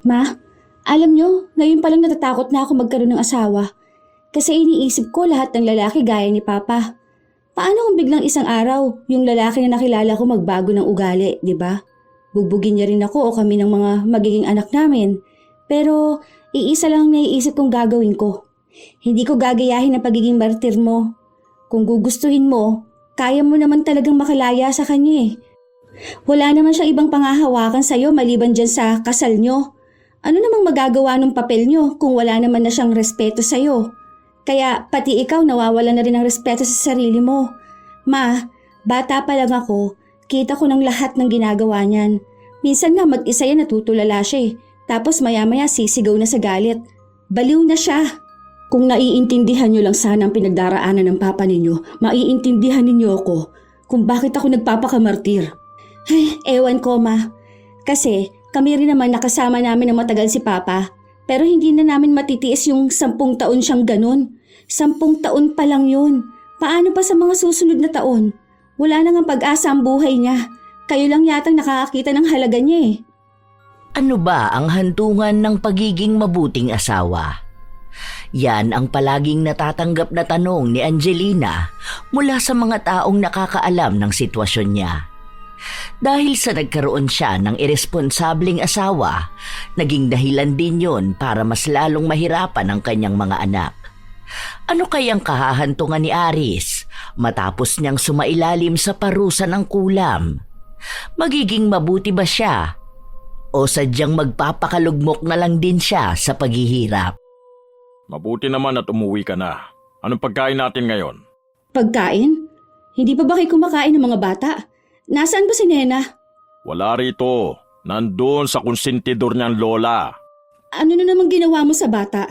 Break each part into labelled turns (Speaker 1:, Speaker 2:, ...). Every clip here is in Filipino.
Speaker 1: Ma, alam nyo, ngayon palang natatakot na ako magkaroon ng asawa. Kasi iniisip ko lahat ng lalaki gaya ni Papa. Paano kung biglang isang araw, yung lalaki na nakilala ko magbago ng ugali, di ba? Bugbugin niya rin ako o kami ng mga magiging anak namin. Pero iisa lang ang naiisip kong gagawin ko. Hindi ko gagayahin ang pagiging martir mo. Kung gugustuhin mo, kaya mo naman talagang makalaya sa kanya eh. Wala naman siyang ibang pangahawakan sa'yo maliban dyan sa kasal nyo. Ano namang magagawa ng papel nyo kung wala naman na siyang respeto sa'yo? Kaya pati ikaw nawawala na rin ng respeto sa sarili mo. Ma, bata pa lang ako, kita ko ng lahat ng ginagawa niyan. Minsan nga mag-isa yan natutulala siya eh. Tapos maya-maya sisigaw na sa galit. Baliw na siya. Kung naiintindihan niyo lang sana ang pinagdaraanan ng papa ninyo, maiintindihan ninyo ako kung bakit ako nagpapakamartir. Ay, ewan ko ma. Kasi kami rin naman nakasama namin ng matagal si Papa. Pero hindi na namin matitiis yung 10 taon siyang ganun. 10 taon pa lang yun. Paano pa sa mga susunod na taon? Wala nang ang pag-asa ang buhay niya. Kayo lang yatang nakakakita ng halaga niya eh.
Speaker 2: Ano ba ang hantungan ng pagiging mabuting asawa? Yan ang palaging natatanggap na tanong ni Angelina mula sa mga taong nakakaalam ng sitwasyon niya. Dahil sa nagkaroon siya ng irresponsableng asawa, naging dahilan din yon para mas lalong mahirapan ang kanyang mga anak. Ano kayang kahahantungan ni Aris matapos niyang sumailalim sa parusa ng kulam? Magiging mabuti ba siya? O sadyang magpapakalugmok na lang din siya sa paghihirap?
Speaker 3: Mabuti naman at umuwi ka na. Anong pagkain natin ngayon?
Speaker 1: Pagkain? Hindi pa ba kayo kumakain ng mga bata? Nasaan ba si Nena?
Speaker 3: Wala rito. Nandun sa konsentidor niyang lola.
Speaker 1: Ano na namang ginawa mo sa bata?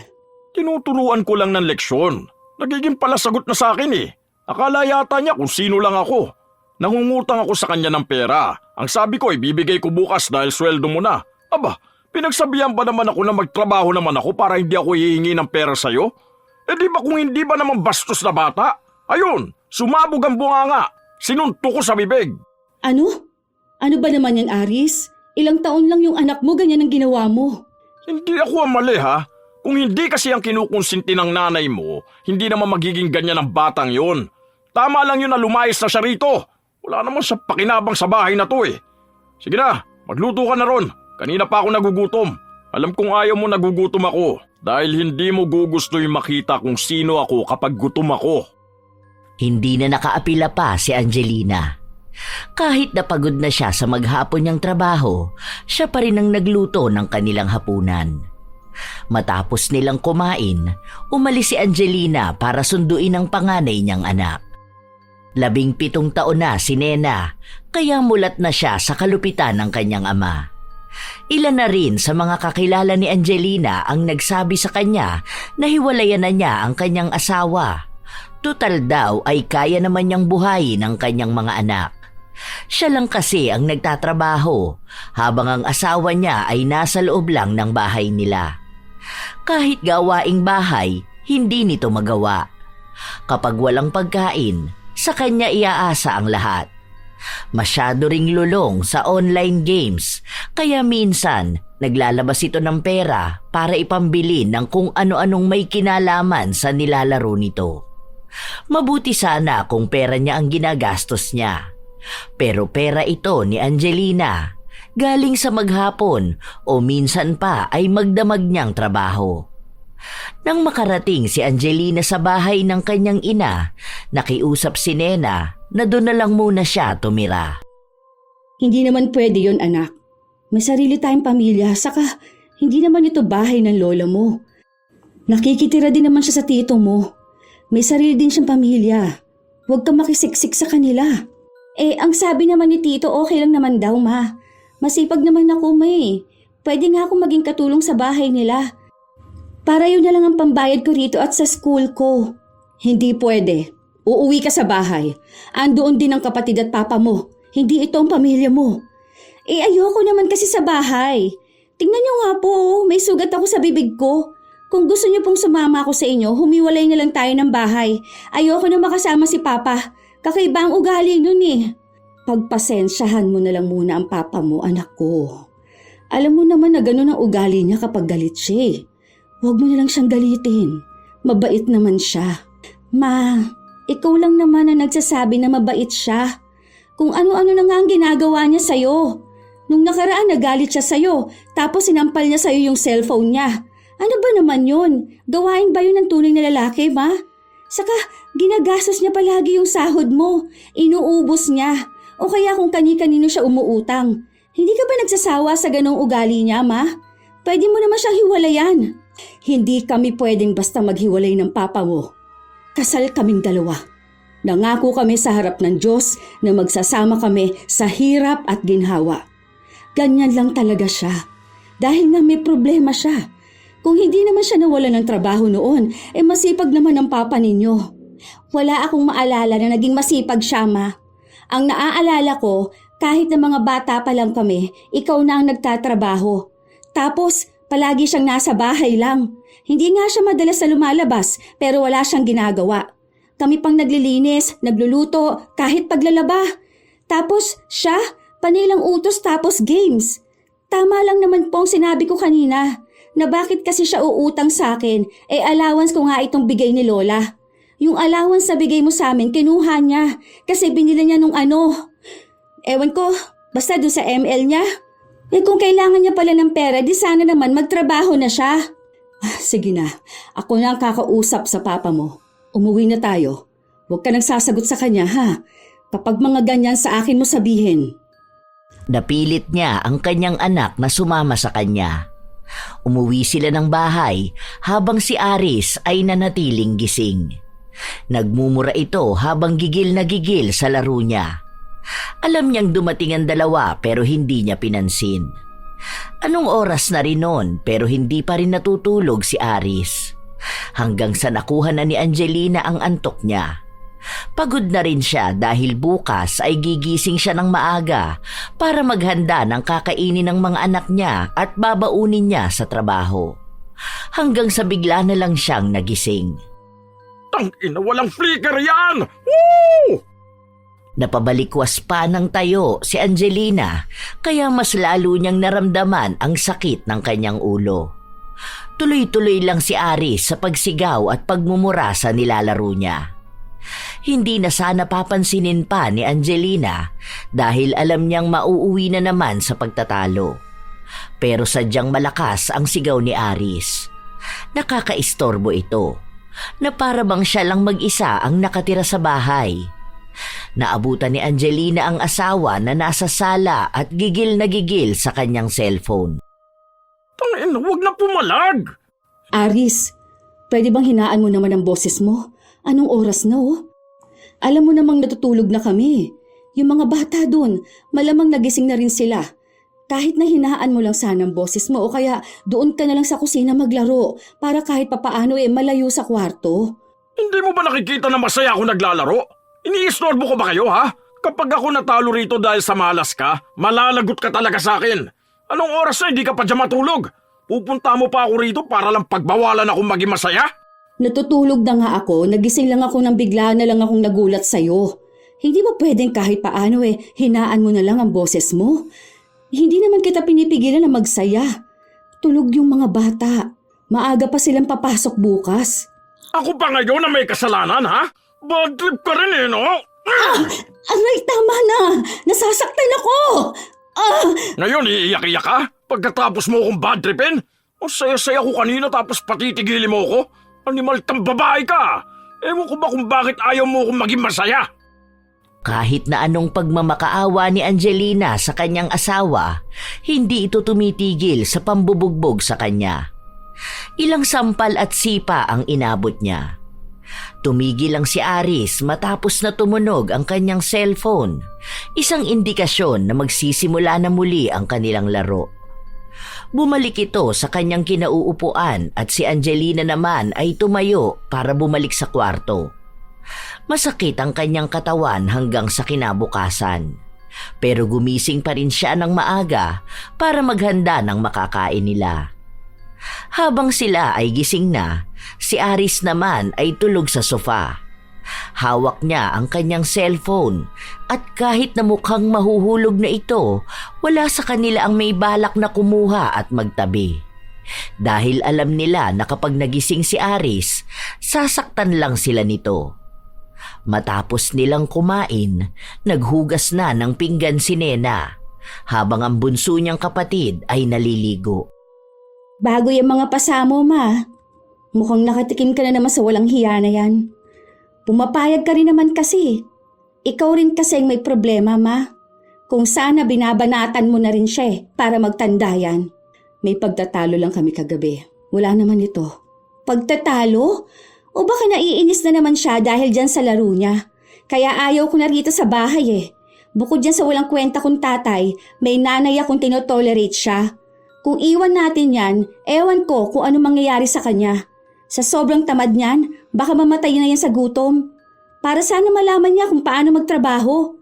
Speaker 3: Tinuturuan ko lang ng leksyon. Nagiging palasagot na sa akin eh. Akala yata niya kung sino lang ako. Nangungutang ako sa kanya ng pera. Ang sabi ko ibibigay ko bukas dahil sweldo mo na. Aba, pinagsabihan ba naman ako na magtrabaho naman ako para hindi ako hihingi ng pera sa'yo? Eh di ba kung hindi ba naman bastos na bata? Ayun, sumabog ang bunganga. Sinunto ko sa bibig.
Speaker 1: Ano? Ano ba naman yan, Aris? Ilang taon lang yung anak mo, ganyan ang ginawa mo.
Speaker 3: Hindi ako ang mali ha. Kung hindi kasi ang kinukonsinti ng nanay mo, hindi naman magiging ganyan ang batang yon. Tama lang yun na lumayas na siya rito. Wala naman sa pakinabang sa bahay na to eh. Sige na, magluto ka na ron. Kanina pa ako nagugutom. Alam kong ayaw mo nagugutom ako dahil hindi mo gugusto'y makita kung sino ako kapag gutom ako.
Speaker 2: Hindi na nakaapila pa si Angelina. Kahit napagod na siya sa maghapon niyang trabaho, siya pa rin ang nagluto ng kanilang hapunan. Matapos nilang kumain, umalis si Angelina para sunduin ang panganay niyang anak. 17 taon na si Nena, kaya mulat na siya sa kalupitan ng kanyang ama. Ilan na rin sa mga kakilala ni Angelina ang nagsabi sa kanya na hiwalayan na niya ang kanyang asawa. Tutal daw ay kaya naman niyang buhayin ang kanyang mga anak. Siya lang kasi ang nagtatrabaho habang ang asawa niya ay nasa loob lang ng bahay nila. Kahit gawaing bahay, hindi nito magawa. Kapag walang pagkain, sa kanya iaasa ang lahat. Masyado ring lulong sa online games, kaya minsan naglalabas ito ng pera para ipambili ng kung ano-anong may kinalaman sa nilalaro nito. Mabuti sana kung pera niya ang ginagastos niya. Pero pera ito ni Angelina, galing sa maghapon o minsan pa ay magdamag niyang trabaho. Nang makarating si Angelina sa bahay ng kanyang ina, nakiusap si Nena na doon na lang muna siya tumira.
Speaker 1: Hindi naman pwede yon, anak. May sarili tayong pamilya, saka hindi naman ito bahay ng lola mo. Nakikitira din naman siya sa tito mo. May sarili din siyang pamilya. Huwag kang makisiksik sa kanila. Eh, ang sabi naman ni tito, okay lang naman daw, ma. Masipag naman ako, ma eh. Pwede nga akong maging katulong sa bahay nila. Para yun na lang ang pambayad ko rito at sa school ko. Hindi pwede. Uuwi ka sa bahay. Andoon din ang kapatid at papa mo. Hindi ito ang pamilya mo. Eh, ayoko naman kasi sa bahay. Tingnan niyo nga po, may sugat ako sa bibig ko. Kung gusto niyo pong sumama ako sa inyo, humiwalay na lang tayo ng bahay. Ayoko na makasama si papa. Kakaiba ang ugali nun eh. Pagpasensyahan mo na lang muna ang papa mo, anak ko. Alam mo naman na gano'n ang ugali niya kapag galit siya eh. Huwag mo na lang siyang galitin. Mabait naman siya. Ma, ikaw lang naman ang nagsasabi na mabait siya. Kung ano-ano na nga ang ginagawa niya sa'yo. Nung nakaraan nagalit siya sa'yo, tapos sinampal niya sa'yo yung cellphone niya. Ano ba naman yun? Gawain ba yun ng tunay na lalaki, ma? Saka, ginagastos niya palagi yung sahod mo. Inuubos niya. O kaya kung kani-kanino siya umuutang. Hindi ka ba nagsasawa sa ganong ugali niya, ma? Pwede mo naman siyang hiwalayan. Hindi kami pwedeng basta maghiwalay ng papa mo. Kasal kaming dalawa. Nangako kami sa harap ng Diyos na magsasama kami sa hirap at ginhawa. Ganyan lang talaga siya. Dahil nga may problema siya. Kung hindi naman siya nawala ng trabaho noon, masipag naman ang papa ninyo. Wala akong maalala na naging masipag siya, ma. Ang naaalala ko, kahit na mga bata pa lang kami, ikaw na ang nagtatrabaho. Tapos, palagi siyang nasa bahay lang. Hindi nga siya madalas na lumalabas, pero wala siyang ginagawa. Kami pang naglilinis, nagluluto, kahit paglalaba. Tapos, siya, panilang utos tapos games. Tama lang naman po ang sinabi ko kanina, na bakit kasi siya uutang sa akin, allowance ko nga itong bigay ni Lola. Yung allowance na bigay mo sa amin, kinuha niya, kasi binili niya nung ano. Ewan ko, basta doon sa ML niya. Kung kailangan niya pala ng pera, di sana naman magtrabaho na siya. Sige na, ako na ang kakausap sa papa mo. Umuwi na tayo. Huwag ka nang sasagot sa kanya, ha? Kapag mga ganyan sa akin mo sabihin.
Speaker 2: Napilit niya ang kanyang anak na sumama sa kanya. Umuwi sila ng bahay habang si Aris ay nanatiling gising. Nagmumura ito habang gigil na gigil sa laro niya. Alam niyang dumating ang dalawa pero hindi niya pinansin. Anong oras na rin noon pero hindi pa rin natutulog si Aris. Hanggang sa nakuha na ni Angelina ang antok niya. Pagod na rin siya dahil bukas ay gigising siya ng maaga para maghanda ng kakainin ng mga anak niya at babaunin niya sa trabaho. Hanggang sa bigla na lang siyang nagising.
Speaker 3: Tangina, walang flicker yan! Woo!
Speaker 2: Napabalikwas pa ng tayo si Angelina kaya mas lalo niyang naramdaman ang sakit ng kanyang ulo. Tuloy-tuloy lang si Aris sa pagsigaw at pagmumura sa nilalaro niya. Hindi na sana papansinin pa ni Angelina dahil alam niyang mauuwi na naman sa pagtatalo. Pero sadyang malakas ang sigaw ni Aris. Nakakaistorbo ito na para bang siya lang mag-isa ang nakatira sa bahay. Naabutan ni Angelina ang asawa na nasa sala at gigil na gigil sa kanyang cellphone.
Speaker 3: Tangina, huwag na pumalag!
Speaker 1: Aris, pwede bang hinaan mo naman ang boses mo? Anong oras na oh? Alam mo namang natutulog na kami. Yung mga bata dun, malamang nagising na rin sila. Kahit na hinaan mo lang sana ang boses mo o kaya doon ka na lang sa kusina maglaro para kahit papaano malayo sa kwarto.
Speaker 3: Hindi mo ba nakikita na masaya ako naglalaro? Iniistorbo ko ba kayo, ha? Kapag ako natalo rito dahil sa malas ka, malalagot ka talaga sa akin. Anong oras na hindi ka pa dyan matulog? Pupunta mo pa ako rito para lang pagbawalan akong maging masaya?
Speaker 1: Natutulog na nga ako, nagising lang ako nang bigla na lang akong nagulat sa'yo. Hindi ba pwedeng kahit paano hinaan mo na lang ang boses mo? Hindi naman kita pinipigilan na magsaya. Tulog yung mga bata. Maaga pa silang papasok bukas.
Speaker 3: Ako pa ngayon na may kasalanan, ha? Bad trip ka rin no?
Speaker 1: Aray, tama na! Nasasaktan ako!
Speaker 3: Ngayon iiyak-iyak ka? Pagkatapos mo akong bad tripin? O saya-saya ko kanina tapos patitigili mo ko? Animal kang babae ka! Ewan ko ba kung bakit ayaw mo akong maging masaya?
Speaker 2: Kahit na anong pagmamakaawa ni Angelina sa kanyang asawa, hindi ito tumitigil sa pambubugbog sa kanya. Ilang sampal at sipa ang inabot niya. Tumigil lang si Aris matapos na tumunog ang kanyang cellphone, isang indikasyon na magsisimula na muli ang kanilang laro. Bumalik ito sa kanyang kinauupuan at si Angelina naman ay tumayo para bumalik sa kwarto. Masakit ang kanyang katawan hanggang sa kinabukasan. Pero gumising pa rin siya ng maaga para maghanda ng makakain nila. Habang sila ay gising na, si Aris naman ay tulog sa sofa. Hawak niya ang kanyang cellphone at kahit na mukhang mahuhulog na ito, wala sa kanila ang may balak na kumuha at magtabi. Dahil alam nila na kapag nagising si Aris, sasaktan lang sila nito. Matapos nilang kumain, naghugas na ng pinggan si Nena, habang ang bunso niyang kapatid ay naliligo.
Speaker 1: Bago yung mga pasamo, ma. Mukhang nakatikim ka na naman sa walang hiya na yan. Pumapayag ka rin naman kasi. Ikaw rin kasi may problema, ma. Kung sana binabanatan mo na rin siya para magtanda yan. May pagtatalo lang kami kagabi. Wala naman ito. Pagtatalo? O baka naiinis na naman siya dahil dyan sa laro niya. Kaya ayaw ko na rito sa bahay. Bukod dyan sa walang kwenta kong tatay, may nanay akong tinotolerate siya. Kung iwan natin yan, ewan ko kung ano mangyayari sa kanya. Sa sobrang tamad niyan, baka mamatay na yan sa gutom. Para sana malaman niya kung paano magtrabaho.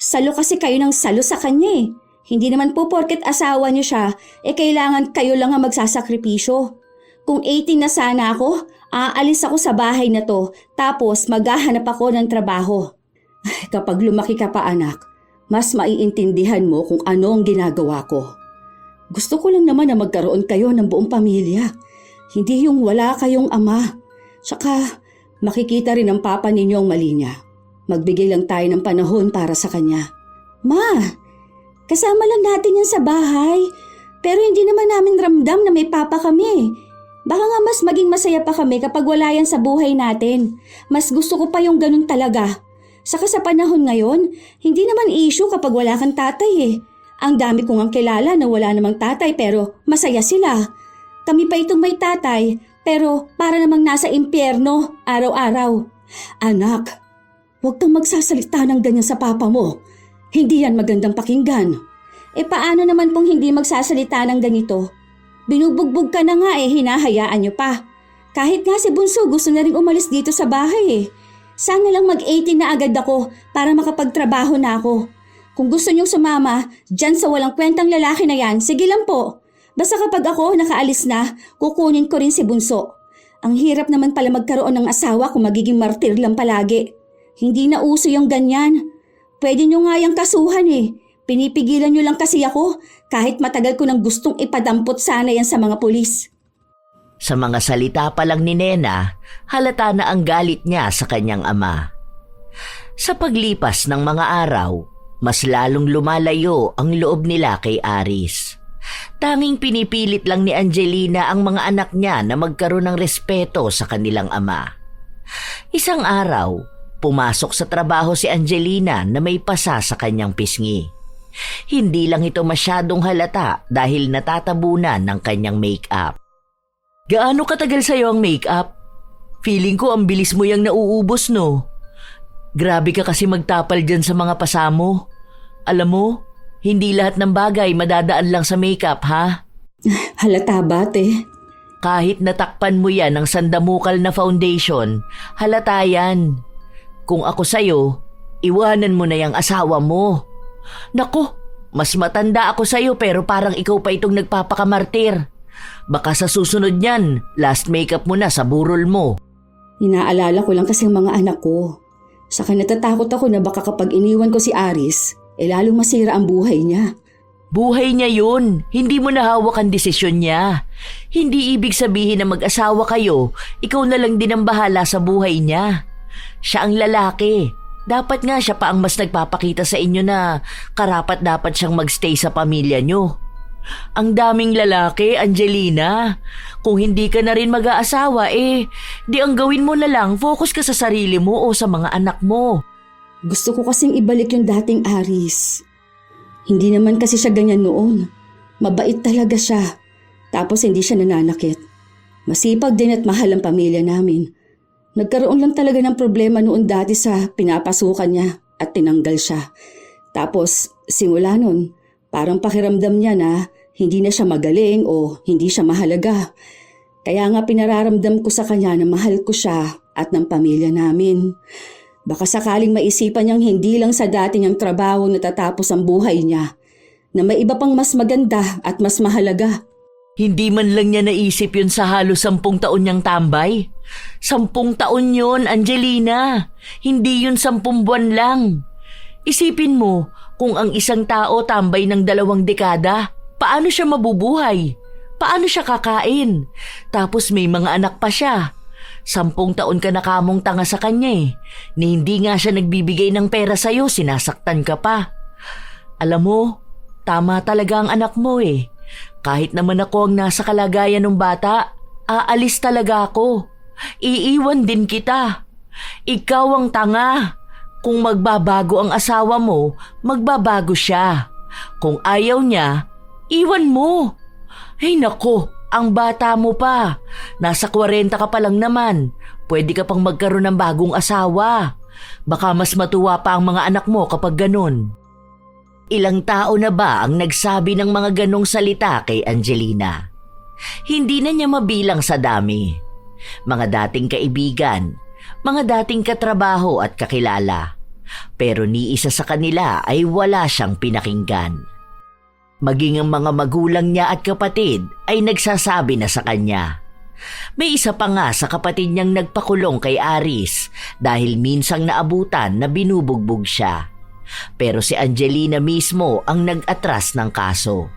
Speaker 1: Salo kasi kayo ng salo sa kanya. Hindi naman po porket asawa niyo siya, kailangan kayo lang ang magsasakripisyo. Kung 18 na sana ako, aalis ako sa bahay na to, tapos maghahanap ako ng trabaho. Kapag lumaki ka pa anak, mas maiintindihan mo kung ano ang ginagawa ko. Gusto ko lang naman na magkaroon kayo ng buong pamilya. Hindi yung wala kayong ama. Tsaka makikita rin ng papa ninyo ang mali niya. Magbigay lang tayo ng panahon para sa kanya. Ma, kasama lang natin yan sa bahay. Pero hindi naman namin ramdam na may papa kami. Baka nga mas maging masaya pa kami kapag wala yan sa buhay natin. Mas gusto ko pa yung ganun talaga. Saka sa panahon ngayon, hindi naman issue kapag wala kang tatay. Ang dami kong ang kilala na wala namang tatay pero masaya sila. Kami pa itong may tatay pero para namang nasa impyerno araw-araw. Anak, huwag kang magsasalita ng ganyan sa papa mo. Hindi yan magandang pakinggan. Paano naman pong hindi magsasalita ng ganito? Binubugbog ka na nga hinahayaan niyo pa. Kahit nga si Bunso gusto na rin umalis dito sa bahay. Sana lang mag-18 na agad ako para makapagtrabaho na ako. Kung gusto niyong sumama, dyan sa walang kwentang lalaki na yan, sige lang po. Basta kapag ako nakaalis na, kukunin ko rin si Bunso. Ang hirap naman pala magkaroon ng asawa kung magiging martir lang palagi. Hindi na uso yung ganyan. Pwede niyo nga yung kasuhan Pinipigilan niyo lang kasi ako kahit matagal ko nang gustong ipadampot sana yan sa mga pulis.
Speaker 2: Sa mga salita pa lang ni Nena, halata na ang galit niya sa kanyang ama. Sa paglipas ng mga araw, mas lalong lumalayo ang loob nila kay Aris. Tanging pinipilit lang ni Angelina ang mga anak niya na magkaroon ng respeto sa kanilang ama. Isang araw, pumasok sa trabaho si Angelina na may pasa sa kanyang pisngi. Hindi lang ito masyadong halata dahil natatabunan ng kanyang make-up. Gaano katagal sa'yo ang make-up? Feeling ko ang bilis mo yang nauubos, no? Grabe ka kasi magtapal dyan sa mga pasa mo. Alam mo, hindi lahat ng bagay madadaan lang sa makeup, ha?
Speaker 1: Halata ba, te?
Speaker 2: Kahit natakpan mo yan ng sandamukal na foundation, halata yan. Kung ako sa'yo, iwanan mo na yung asawa mo. Naku, mas matanda ako sa'yo pero parang ikaw pa itong nagpapakamartir. Baka sa susunod niyan, last makeup mo na sa burol mo.
Speaker 1: Inaalala ko lang kasi ang mga anak ko. Saka natatakot ako na baka kapag iniwan ko si Aris, lalong masira ang buhay niya.
Speaker 2: Buhay niya yun. Hindi mo nahawak ang desisyon niya. Hindi ibig sabihin na mag-asawa kayo, ikaw na lang din ang bahala sa buhay niya. Siya ang lalaki. Dapat nga siya pa ang mas nagpapakita sa inyo na karapat dapat siyang magstay sa pamilya niyo. Ang daming lalaki, Angelina. Kung hindi ka na rin mag-aasawa, di ang gawin mo na lang, focus ka sa sarili mo o sa mga anak mo.
Speaker 1: Gusto ko kasing ibalik yung dating Aris. Hindi naman kasi siya ganyan noon. Mabait talaga siya. Tapos hindi siya nananakit. Masipag din at mahal ang pamilya namin. Nagkaroon lang talaga ng problema noon dati sa pinapasukan niya at tinanggal siya. Tapos simula nun, parang pakiramdam niya na hindi na siya magaling o hindi siya mahalaga. Kaya nga pinararamdam ko sa kanya na mahal ko siya at ng pamilya namin. Baka sakaling maisipan niyang hindi lang sa dati niyang trabaho natatapos ang buhay niya, na may iba pang mas maganda at mas mahalaga.
Speaker 2: Hindi man lang niya naisip yun sa halos 10 taon niyang tambay. 10 taon yun, Angelina. Hindi yun 10 buwan lang. Isipin mo, kung ang isang tao tambay ng 2 dekada, paano siya mabubuhay? Paano siya kakain? Tapos may mga anak pa siya. 10 taon ka na kamong tanga sa kanya eh. Ni hindi nga siya nagbibigay ng pera sa'yo, sinasaktan ka pa. Alam mo, tama talaga ang anak mo eh. Kahit naman ako ang nasa kalagayan ng bata, aalis talaga ako. Iiwan din kita. Ikaw ang tanga. Kung magbabago ang asawa mo, magbabago siya. Kung ayaw niya, iwan mo. Ay nako, ang bata mo pa. Nasa 40 ka pa lang naman. Pwede ka pang magkaroon ng bagong asawa. Baka mas matuwa pa ang mga anak mo kapag ganun. Ilang tao na ba ang nagsabi ng mga ganong salita kay Angelina? Hindi na niya mabilang sa dami. Mga dating kaibigan, mga dating katrabaho at kakilala. Pero ni isa sa kanila ay wala siyang pinakinggan. Maging ang mga magulang niya at kapatid ay nagsasabi na sa kanya. May isa pa nga sa kapatid niyang nagpakulong kay Aris dahil minsang naabutan na binubugbog siya. Pero si Angelina mismo ang nag-atras ng kaso.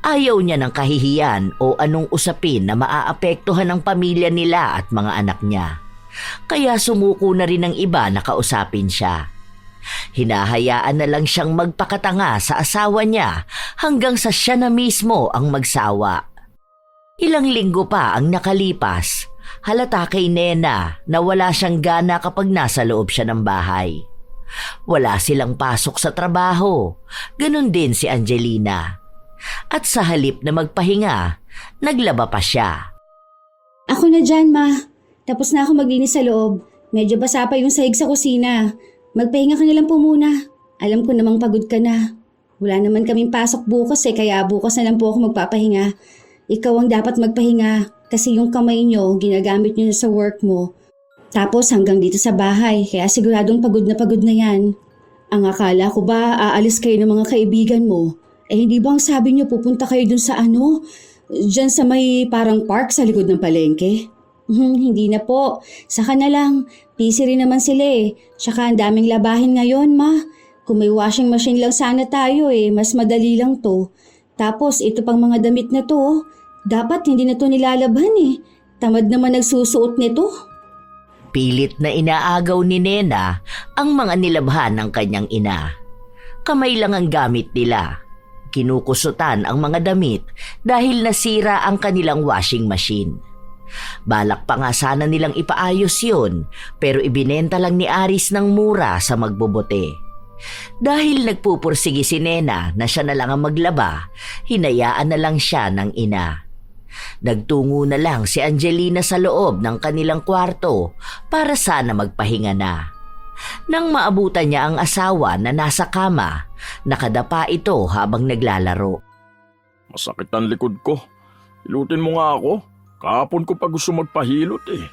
Speaker 2: Ayaw niya ng kahihiyan o anong usapin na maaapektuhan ang pamilya nila at mga anak niya. Kaya sumuko na rin ng iba na kausapin siya. Hinahayaan na lang siyang magpakatanga sa asawa niya hanggang sa siya na mismo ang magsawa. Ilang linggo pa ang nakalipas, halata kay Nena na wala siyang gana kapag nasa loob siya ng bahay. Wala silang pasok sa trabaho, ganun din si Angelina. At sa halip na magpahinga, naglaba pa siya.
Speaker 1: Ako na dyan, ma. Tapos na ako maglinis sa loob. Medyo basa pa yung sahig sa kusina. Magpahinga ka na lang po muna. Alam ko namang pagod ka na. Wala naman kaming pasok bukas kaya bukas na lang po ako magpapahinga. Ikaw ang dapat magpahinga kasi yung kamay nyo ginagamit nyo na sa work mo. Tapos hanggang dito sa bahay, kaya siguradong pagod na yan. Ang akala ko ba aalis kayo ng mga kaibigan mo? Hindi ba ang sabi niyo pupunta kayo dun sa dyan sa may parang park sa likod ng palengke? Hindi na po. Saka na lang. Busy rin naman sila eh. Tsaka ang daming labahin ngayon, ma. Kung may washing machine lang sana tayo mas madali lang to. Tapos ito pang mga damit na to, dapat hindi na to nilalabhan eh. Tamad naman nagsusuot nito.
Speaker 2: Pilit na inaagaw ni Nena ang mga nilabhan ng kanyang ina. Kamay lang ang gamit nila. Kinukusutan ang mga damit dahil nasira ang kanilang washing machine. Balak pa nga sana nilang ipaayos yun, pero ibinenta lang ni Aris ng mura sa magbobote. Dahil nagpupursige si Nena na siya na lang ang maglaba, hinayaan na lang siya ng ina. Nagtungo na lang si Angelina sa loob ng kanilang kwarto para sana magpahinga na. Nang maabutan niya ang asawa na nasa kama, nakadapa ito habang naglalaro.
Speaker 3: Masakit ang likod ko. Ilutin mo nga ako. Kahapon ko pa gusto magpahilot eh.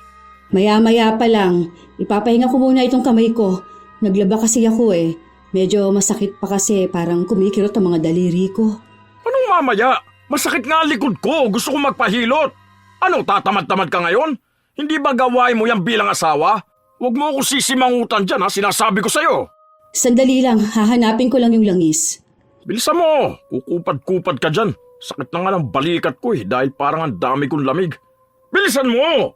Speaker 1: Maya-maya pa lang. Ipapahinga ko muna itong kamay ko. Naglaba kasi ako eh. Medyo masakit pa kasi parang kumikirot ang mga daliri ko.
Speaker 3: Anong mamaya? Masakit nga ang likod ko. Gusto ko magpahilot. Ano, tatamad-tamad ka ngayon? Hindi ba gawain mo yan bilang asawa? Huwag mo ako sisimangutan dyan ha, sinasabi ko sa'yo.
Speaker 1: Sandali lang, hahanapin ko lang yung langis.
Speaker 3: Bilisan mo, kukupad-kupad ka dyan. Sakit na nga ng balikat ko dahil parang ang dami kong lamig. Bilisan mo!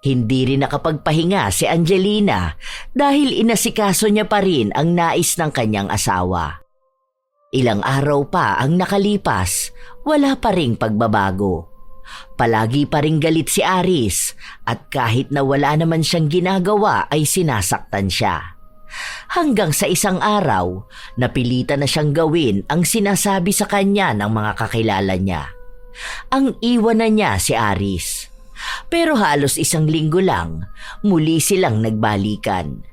Speaker 2: Hindi rin nakapagpahinga si Angelina dahil inasikaso niya pa rin ang nais ng kanyang asawa. Ilang araw pa ang nakalipas, wala pa ring pagbabago. Palagi pa ring galit si Aris at kahit na wala naman siyang ginagawa ay sinasaktan siya. Hanggang sa isang araw, napilitan na siyang gawin ang sinasabi sa kanya ng mga kakilala niya. Ang iwanan niya si Aris. Pero halos 1 linggo lang, muli silang nagbalikan.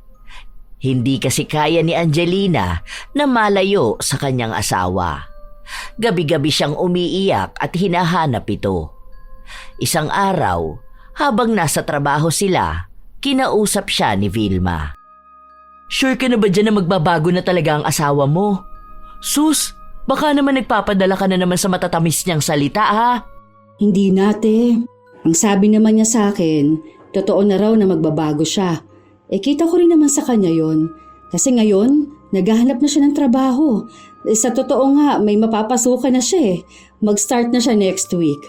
Speaker 2: Hindi kasi kaya ni Angelina na malayo sa kanyang asawa. Gabi-gabi siyang umiiyak at hinahanap ito. Isang araw, habang nasa trabaho sila, kinausap siya ni Vilma. "Sure ka na ba dyan na magbabago na talaga ang asawa mo? Sus, Baka naman nagpapadala ka na naman sa matatamis niyang salita, ha?
Speaker 1: Hindi nate. Ang sabi naman niya sa akin, totoo na raw na magbabago siya. Kita ko rin naman sa kanya yon. Kasi ngayon, naghahanap na siya ng trabaho. Sa totoo nga, may mapapasukan na siya eh. Mag-start na siya next week.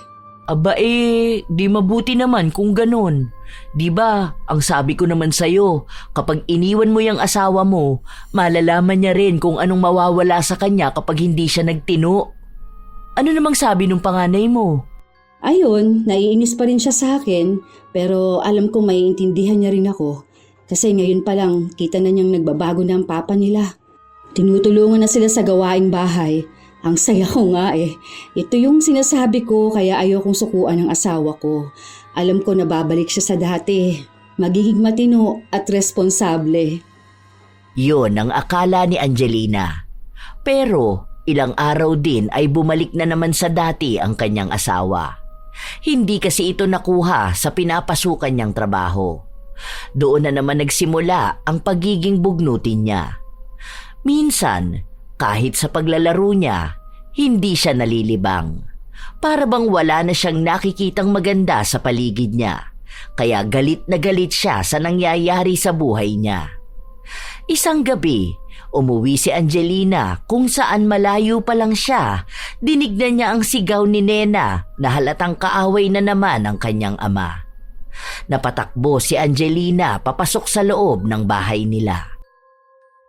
Speaker 2: Aba di mabuti naman kung ganon. Di ba, ang sabi ko naman sa'yo, kapag iniwan mo yung asawa mo, malalaman niya rin kung anong mawawala sa kanya kapag hindi siya nagtino. Ano namang sabi nung panganay mo?
Speaker 1: Ayun, naiinis pa rin siya sa akin, pero alam kong maiintindihan niya rin ako. Kasi ngayon pa lang, kita na niyang nagbabago na ang papa nila. Tinutulungan na sila sa gawaing bahay. Ang saya ko nga eh. Ito yung sinasabi ko kaya ayokong sukuan ng asawa ko. Alam ko na babalik siya sa dati. Magiging matino at responsable.
Speaker 2: Yun ang akala ni Angelina. Pero ilang araw din ay bumalik na naman sa dati ang kanyang asawa. Hindi kasi ito nakuha sa pinapasukan niyang trabaho. Doon na naman nagsimula ang pagiging bugnutin niya. Minsan, kahit sa paglalaro niya, hindi siya nalilibang. Para bang wala na siyang nakikitang maganda sa paligid niya, kaya galit na galit siya sa nangyayari sa buhay niya. Isang gabi, umuwi si Angelina kung saan malayo pa lang siya, dinignan niya ang sigaw ni Nena na halatang kaaway na naman ang kanyang ama. Napatakbo si Angelina papasok sa loob ng bahay nila.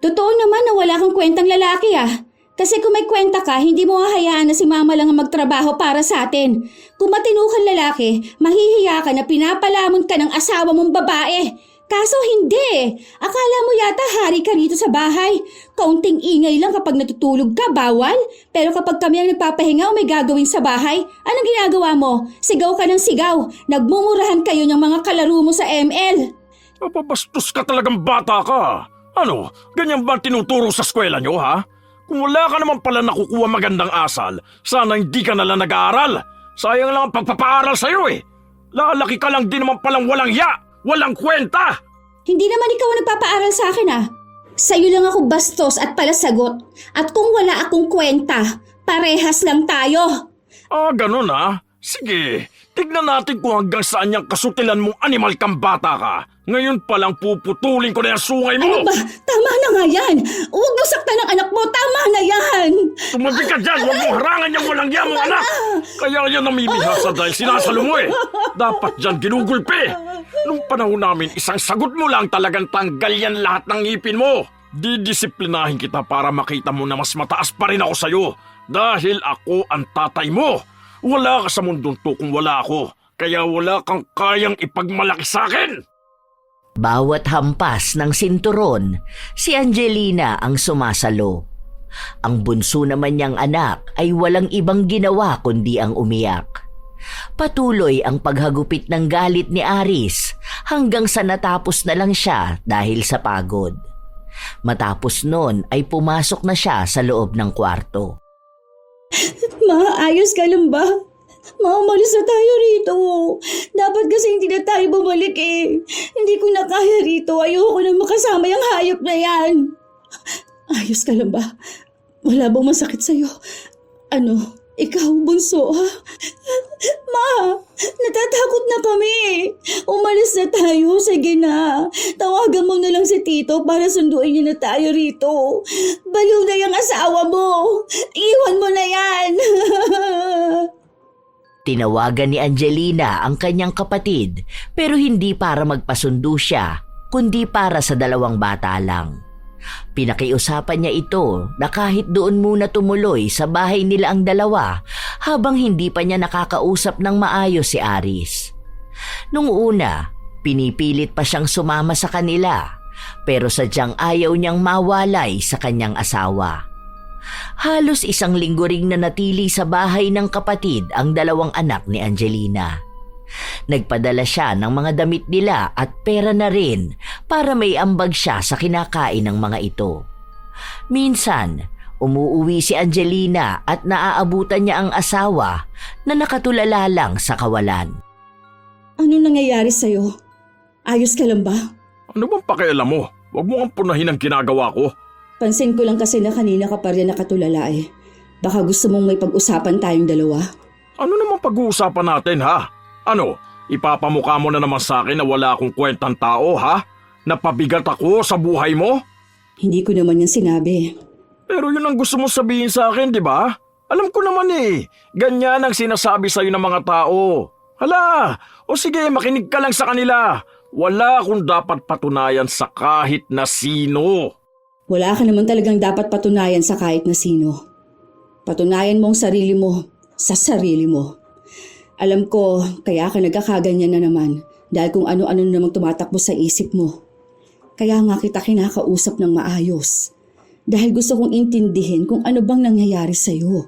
Speaker 1: Totoo naman na wala kang kwentang lalaki ah. Kasi kung may kwenta ka, hindi mo hahayaan na si mama lang ang magtrabaho para sa atin. Kung matino kang lalaki, mahihiya ka na pinapalamon ka ng asawa mong babae. Kaso hindi. Akala mo yata hari ka rito sa bahay. Kaunting ingay lang kapag natutulog ka, bawal. Pero kapag kami ang nagpapahinga o may gagawin sa bahay, anong ginagawa mo? Sigaw ka ng sigaw. Nagmumurahan kayo ng mga kalaro mo sa ML.
Speaker 3: Napabastos ka talagang bata ka. Ano, ganyan ba tinuturo sa eskwela nyo, ha? Kung wala ka naman pala nakukuha magandang asal, sana hindi ka nalang nag-aaral. Sayang lang ang pagpapaaral sa'yo eh. Lalaki ka lang din naman palang walang ya, walang kwenta.
Speaker 1: Hindi naman ikaw ang nagpapaaral sa akin ah. Sa'yo lang ako bastos at palasagot. At kung wala akong kwenta, parehas lang tayo.
Speaker 3: Ganun ha? Sige, tignan natin kung hanggang saan yung kasutilan mong animal kang bata ka. Ngayon palang puputulin ko na yung sungay mo!
Speaker 1: Ano ba? Tama na nga yan! Huwag mo saktan ang anak mo! Tama na yan!
Speaker 3: Tumabi ka dyan! Huwag mo harangan yung walang yamong anak! Kaya yan namimihasa dahil sinasalo mo eh! Dapat dyan ginugulpi! Nung panahon namin, isang sagot mo lang talagang tanggal yan lahat ng ngipin mo! Didisiplinahin kita para makita mo na mas mataas pa rin ako sa'yo dahil ako ang tatay mo! Wala ka sa mundong to kung wala ako, kaya wala kang kayang ipagmalaki sa akin!
Speaker 2: Bawat hampas ng sinturon, si Angelina ang sumasalo. Ang bunso naman niyang anak ay walang ibang ginawa kundi ang umiyak. Patuloy ang paghagupit ng galit ni Aris hanggang sa natapos na lang siya dahil sa pagod. Matapos nun ay pumasok na siya sa loob ng kwarto.
Speaker 1: Ma, ayos ka lang ba? Ma, umalis na tayo rito. Dapat kasi hindi na tayo bumalik eh. Hindi ko na kaya rito. Ayoko na makasama yung hayop na yan. Ayos ka lang ba? Wala bang masakit sa'yo? Ano, ikaw bunso ha? Ma, natatakot na kami. Umalis na tayo. Sige na. Tawagan mo na lang si Tito para sunduin niya na tayo rito. Baliw na yung asawa mo. Iwan mo na yan.
Speaker 2: Tinawagan ni Angelina ang kanyang kapatid pero hindi para magpasundo siya kundi para sa dalawang bata lang. Pinakiusapan niya ito na kahit doon muna tumuloy sa bahay nila ang dalawa habang hindi pa niya nakakausap ng maayos si Aris. Nung una, pinipilit pa siyang sumama sa kanila pero sadyang ayaw niyang mawalay sa kanyang asawa. Halos isang linggo ring nanatili sa bahay ng kapatid ang dalawang anak ni Angelina. Nagpadala siya ng mga damit nila at pera na rin para may ambag siya sa kinakain ng mga ito. Minsan, umuuwi si Angelina at naaabutan niya ang asawa na nakatulala lang sa kawalan.
Speaker 1: Ano nangyayari sa'yo? Ayos ka lang ba?
Speaker 3: Ano bang pakialam mo? Huwag mo ang punahin ang ginagawa ko.
Speaker 1: Pansin ko lang kasi na kanina ka pa rin nakatulala eh. Baka gusto mong may pag-usapan tayong dalawa?
Speaker 3: Ano naman pag-uusapan natin, ha? Ano, ipapamukha mo na naman sa akin na wala akong kwentang tao, ha? Napabigat ako sa buhay mo?
Speaker 1: Hindi ko naman yan sinabi.
Speaker 3: Pero yun ang gusto mo sabihin sa akin, di ba? Alam ko naman eh, ganyan ang sinasabi sa'yo ng mga tao. Hala, o sige, makinig ka lang sa kanila. Wala akong dapat patunayan sa kahit na sino.
Speaker 1: Wala ka naman talagang dapat patunayan sa kahit na sino. Patunayan mo ang sarili mo sa sarili mo. Alam ko, kaya ka nagkakaganyan na naman dahil kung ano-ano namang tumatakbo sa isip mo. Kaya nga kita kinakausap ng maayos. Dahil gusto kong intindihin kung ano bang nangyayari sa'yo.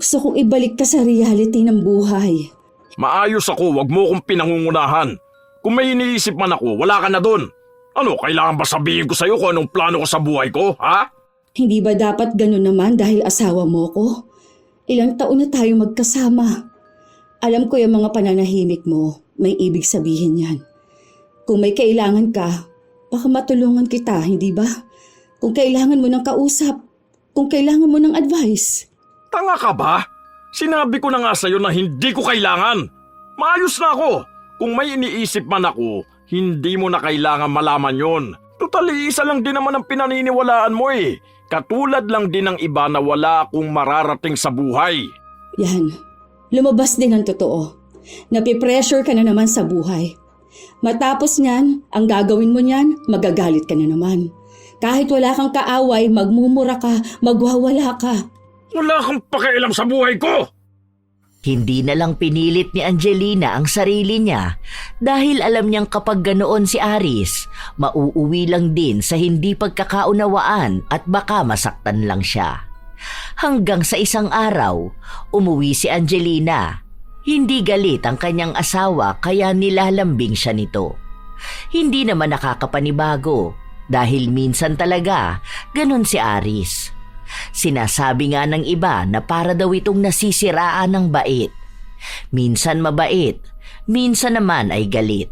Speaker 1: Gusto kong ibalik ka sa reality ng buhay.
Speaker 3: Maayos ako, wag mo akong pinangungunahan. Kung may iniisip man ako, wala ka na dun. Ano, kailangan ba sabihin ko sa'yo kung anong plano ko sa buhay ko, ha?
Speaker 1: Hindi ba dapat ganun naman dahil asawa mo ko? Ilang taon na tayo magkasama. Alam ko yung mga pananahimik mo, may ibig sabihin yan. Kung may kailangan ka, baka matulungan kita, hindi ba? Kung kailangan mo ng kausap, kung kailangan mo ng advice.
Speaker 3: Tanga ka ba? Sinabi ko na nga sa'yo na hindi ko kailangan. Maayos na ako. Kung may iniisip man ako, hindi mo na kailangan malaman yon. Total, isa lang din naman ang pinaniniwalaan mo eh. Katulad lang din ng iba na wala akong mararating sa buhay.
Speaker 1: Yan, lumabas din ang totoo. Napipressure ka na naman sa buhay. Matapos niyan, ang gagawin mo niyan, magagalit ka na naman. Kahit wala kang kaaway, magmumura ka, magwawala ka.
Speaker 3: Wala kang pakialam sa buhay ko!
Speaker 2: Hindi na lang pinilit ni Angelina ang sarili niya dahil alam niyang kapag ganoon si Aris, mauuwi lang din sa hindi pagkakaunawaan at baka masaktan lang siya. Hanggang sa isang araw, umuwi si Angelina. Hindi galit ang kanyang asawa kaya nilalambing siya nito. Hindi naman nakakapanibago dahil minsan talaga ganon si Aris. Sinasabi nga ng iba na para daw itong nasisiraan ng bait. Minsan mabait, minsan naman ay galit.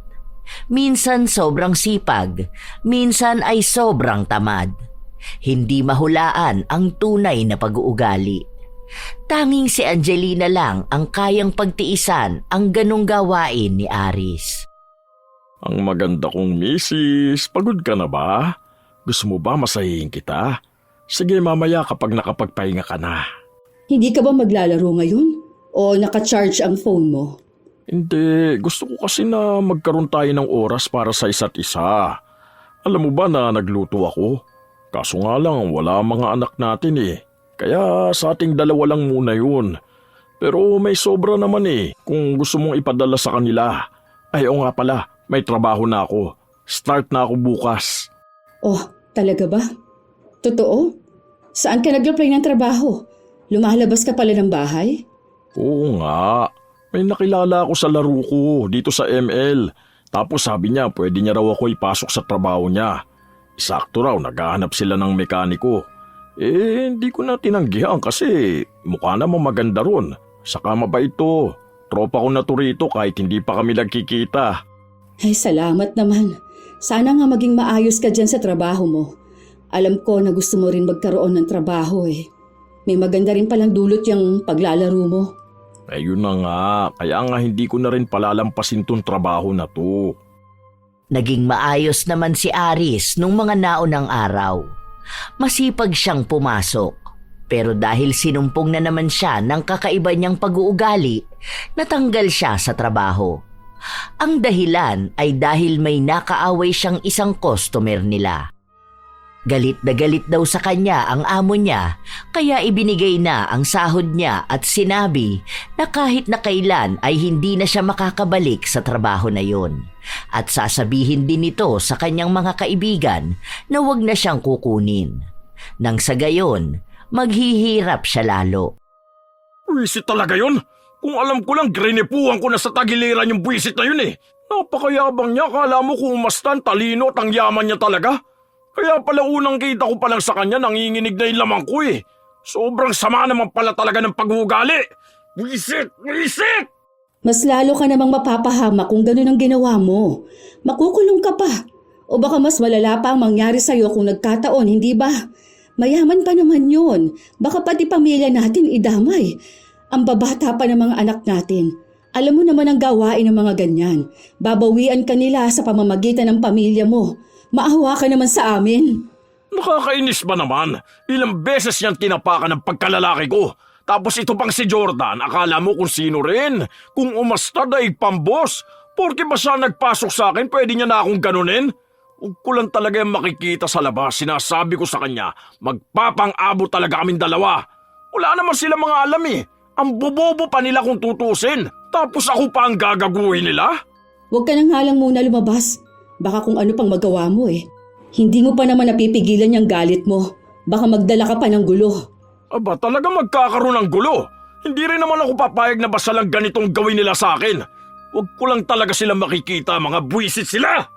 Speaker 2: Minsan sobrang sipag, minsan ay sobrang tamad. Hindi mahulaan ang tunay na pag-uugali. Tanging si Angelina lang ang kayang pagtiisan ang ganong gawain ni Aris.
Speaker 3: Ang maganda kong misis, pagod ka na ba? Gusto mo ba masahihin kita? Sige mamaya kapag nakapagpahinga ka na.
Speaker 1: Hindi ka ba maglalaro ngayon? O naka-charge ang phone mo?
Speaker 3: Hindi, gusto ko kasi na magkaroon tayo ng oras para sa isa't isa. Alam mo ba na nagluto ako? Kaso nga lang wala mga anak natin eh. Kaya sa ating dalawa lang muna yun. Pero may sobra naman eh kung gusto mong ipadala sa kanila. Ay o nga pala, may trabaho na ako. Start na ako bukas.
Speaker 1: Oh, talaga ba? Totoo? Saan ka nag-apply ng trabaho? Lumalabas ka pala ng bahay?
Speaker 3: Oo nga. May nakilala ako sa laro ko dito sa ML. Tapos sabi niya pwede niya raw ako ipasok sa trabaho niya. Sakto raw, naghahanap sila ng mekaniko. Hindi ko na tinanggihan kasi mukha namang maganda ron. Saka mabait to. Tropa ko na to rito kahit hindi pa kami nagkikita.
Speaker 1: Ay, salamat naman. Sana nga maging maayos ka dyan sa trabaho mo. Alam ko na gusto mo rin magkaroon ng trabaho eh. May maganda rin palang dulot yung paglalaro mo.
Speaker 3: Ayun na nga, kaya nga hindi ko na rin palalampasin tong trabaho na to.
Speaker 2: Naging maayos naman si Aris nung mga naunang araw. Masipag siyang pumasok. Pero dahil sinumpong na naman siya ng kakaiba niyang pag-uugali, natanggal siya sa trabaho. Ang dahilan ay dahil may nakaaway siyang isang customer nila. Galit na galit daw sa kanya ang amo niya, kaya ibinigay na ang sahod niya at sinabi na kahit na kailan ay hindi na siya makakabalik sa trabaho na yon. At sasabihin din ito sa kanyang mga kaibigan na wag na siyang kukunin. Nang sa gayon, maghihirap siya lalo.
Speaker 3: Buwisit talaga yun? Kung alam ko lang, grinipuhan ko na sa tagiliran yung buwisit na yun eh. Napakayabang niya, kala mo kung umastan, talino at ang yaman niya talaga. Kaya pala unang kita ko palang sa kanya, nanginginig na yung lamang ko eh. Sobrang sama naman pala talaga ng pag-uugali. Buwisit! Buwisit!
Speaker 1: Mas lalo ka namang mapapahama kung ganun ang ginawa mo. Makukulong ka pa. O baka mas malala pa ang mangyari sa'yo kung nagkataon, hindi ba? Mayaman pa naman yun. Baka pati pamilya natin idamay. Ang babata pa ng mga anak natin. Alam mo naman ang gawain ng mga ganyan. Babawian ka nila sa pamamagitan ng pamilya mo. Maawa ka naman sa amin.
Speaker 3: Nakakainis ba naman? Ilang beses niyang tinapakan ng pagkalalaki ko. Tapos ito pang si Jordan, akala mo kung sino rin? Kung umasta daig pambos. Porke ba siya nagpasok sa akin, pwede niya na akong ganunin? Huwag ko lang talaga yung makikita sa labas, sinasabi ko sa kanya, magpapang-abot talaga kaming dalawa. Wala naman sila mga alam eh. Ang bobobo pa nila kung tutusin. Tapos ako pa ang gagaguhin nila?
Speaker 1: Huwag ka nang halang muna lumabas. Baka kung ano pang magawa mo eh. Hindi mo pa naman napipigilan yung galit mo. Baka magdala ka pa ng gulo.
Speaker 3: Aba, talaga magkakaroon ng gulo. Hindi rin naman ako papayag na basta lang ganitong gawin nila sa akin. Huwag ko lang talaga sila makikita, mga buwisit sila!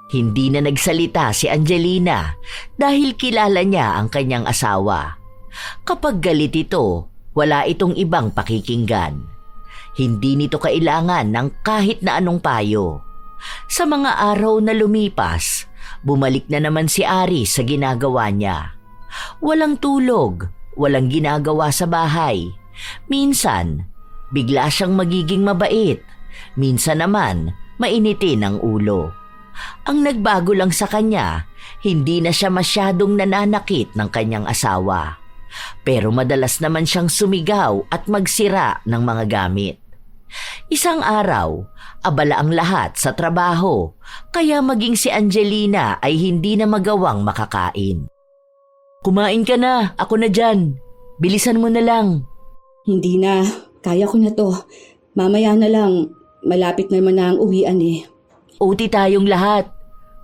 Speaker 2: Hindi na nagsalita si Angelina dahil kilala niya ang kanyang asawa. Kapag galit ito, wala itong ibang pakikinggan. Hindi nito kailangan ng kahit na anong payo. Sa mga araw na lumipas, bumalik na naman si Aris sa ginagawa niya. Walang tulog, walang ginagawa sa bahay. Minsan, bigla siyang magiging mabait. Minsan naman, mainitin ang ulo. Ang nagbago lang sa kanya, hindi na siya masyadong nananakit ng kanyang asawa. Pero madalas naman siyang sumigaw at magsira ng mga gamit. Isang araw, abala ang lahat sa trabaho, kaya maging si Angelina ay hindi na magawang makakain. Kumain ka na, ako na dyan. Bilisan mo na lang.
Speaker 1: Hindi na. Kaya ko na to. Mamaya na lang. Malapit naman na ang uwian eh.
Speaker 2: OT tayong lahat.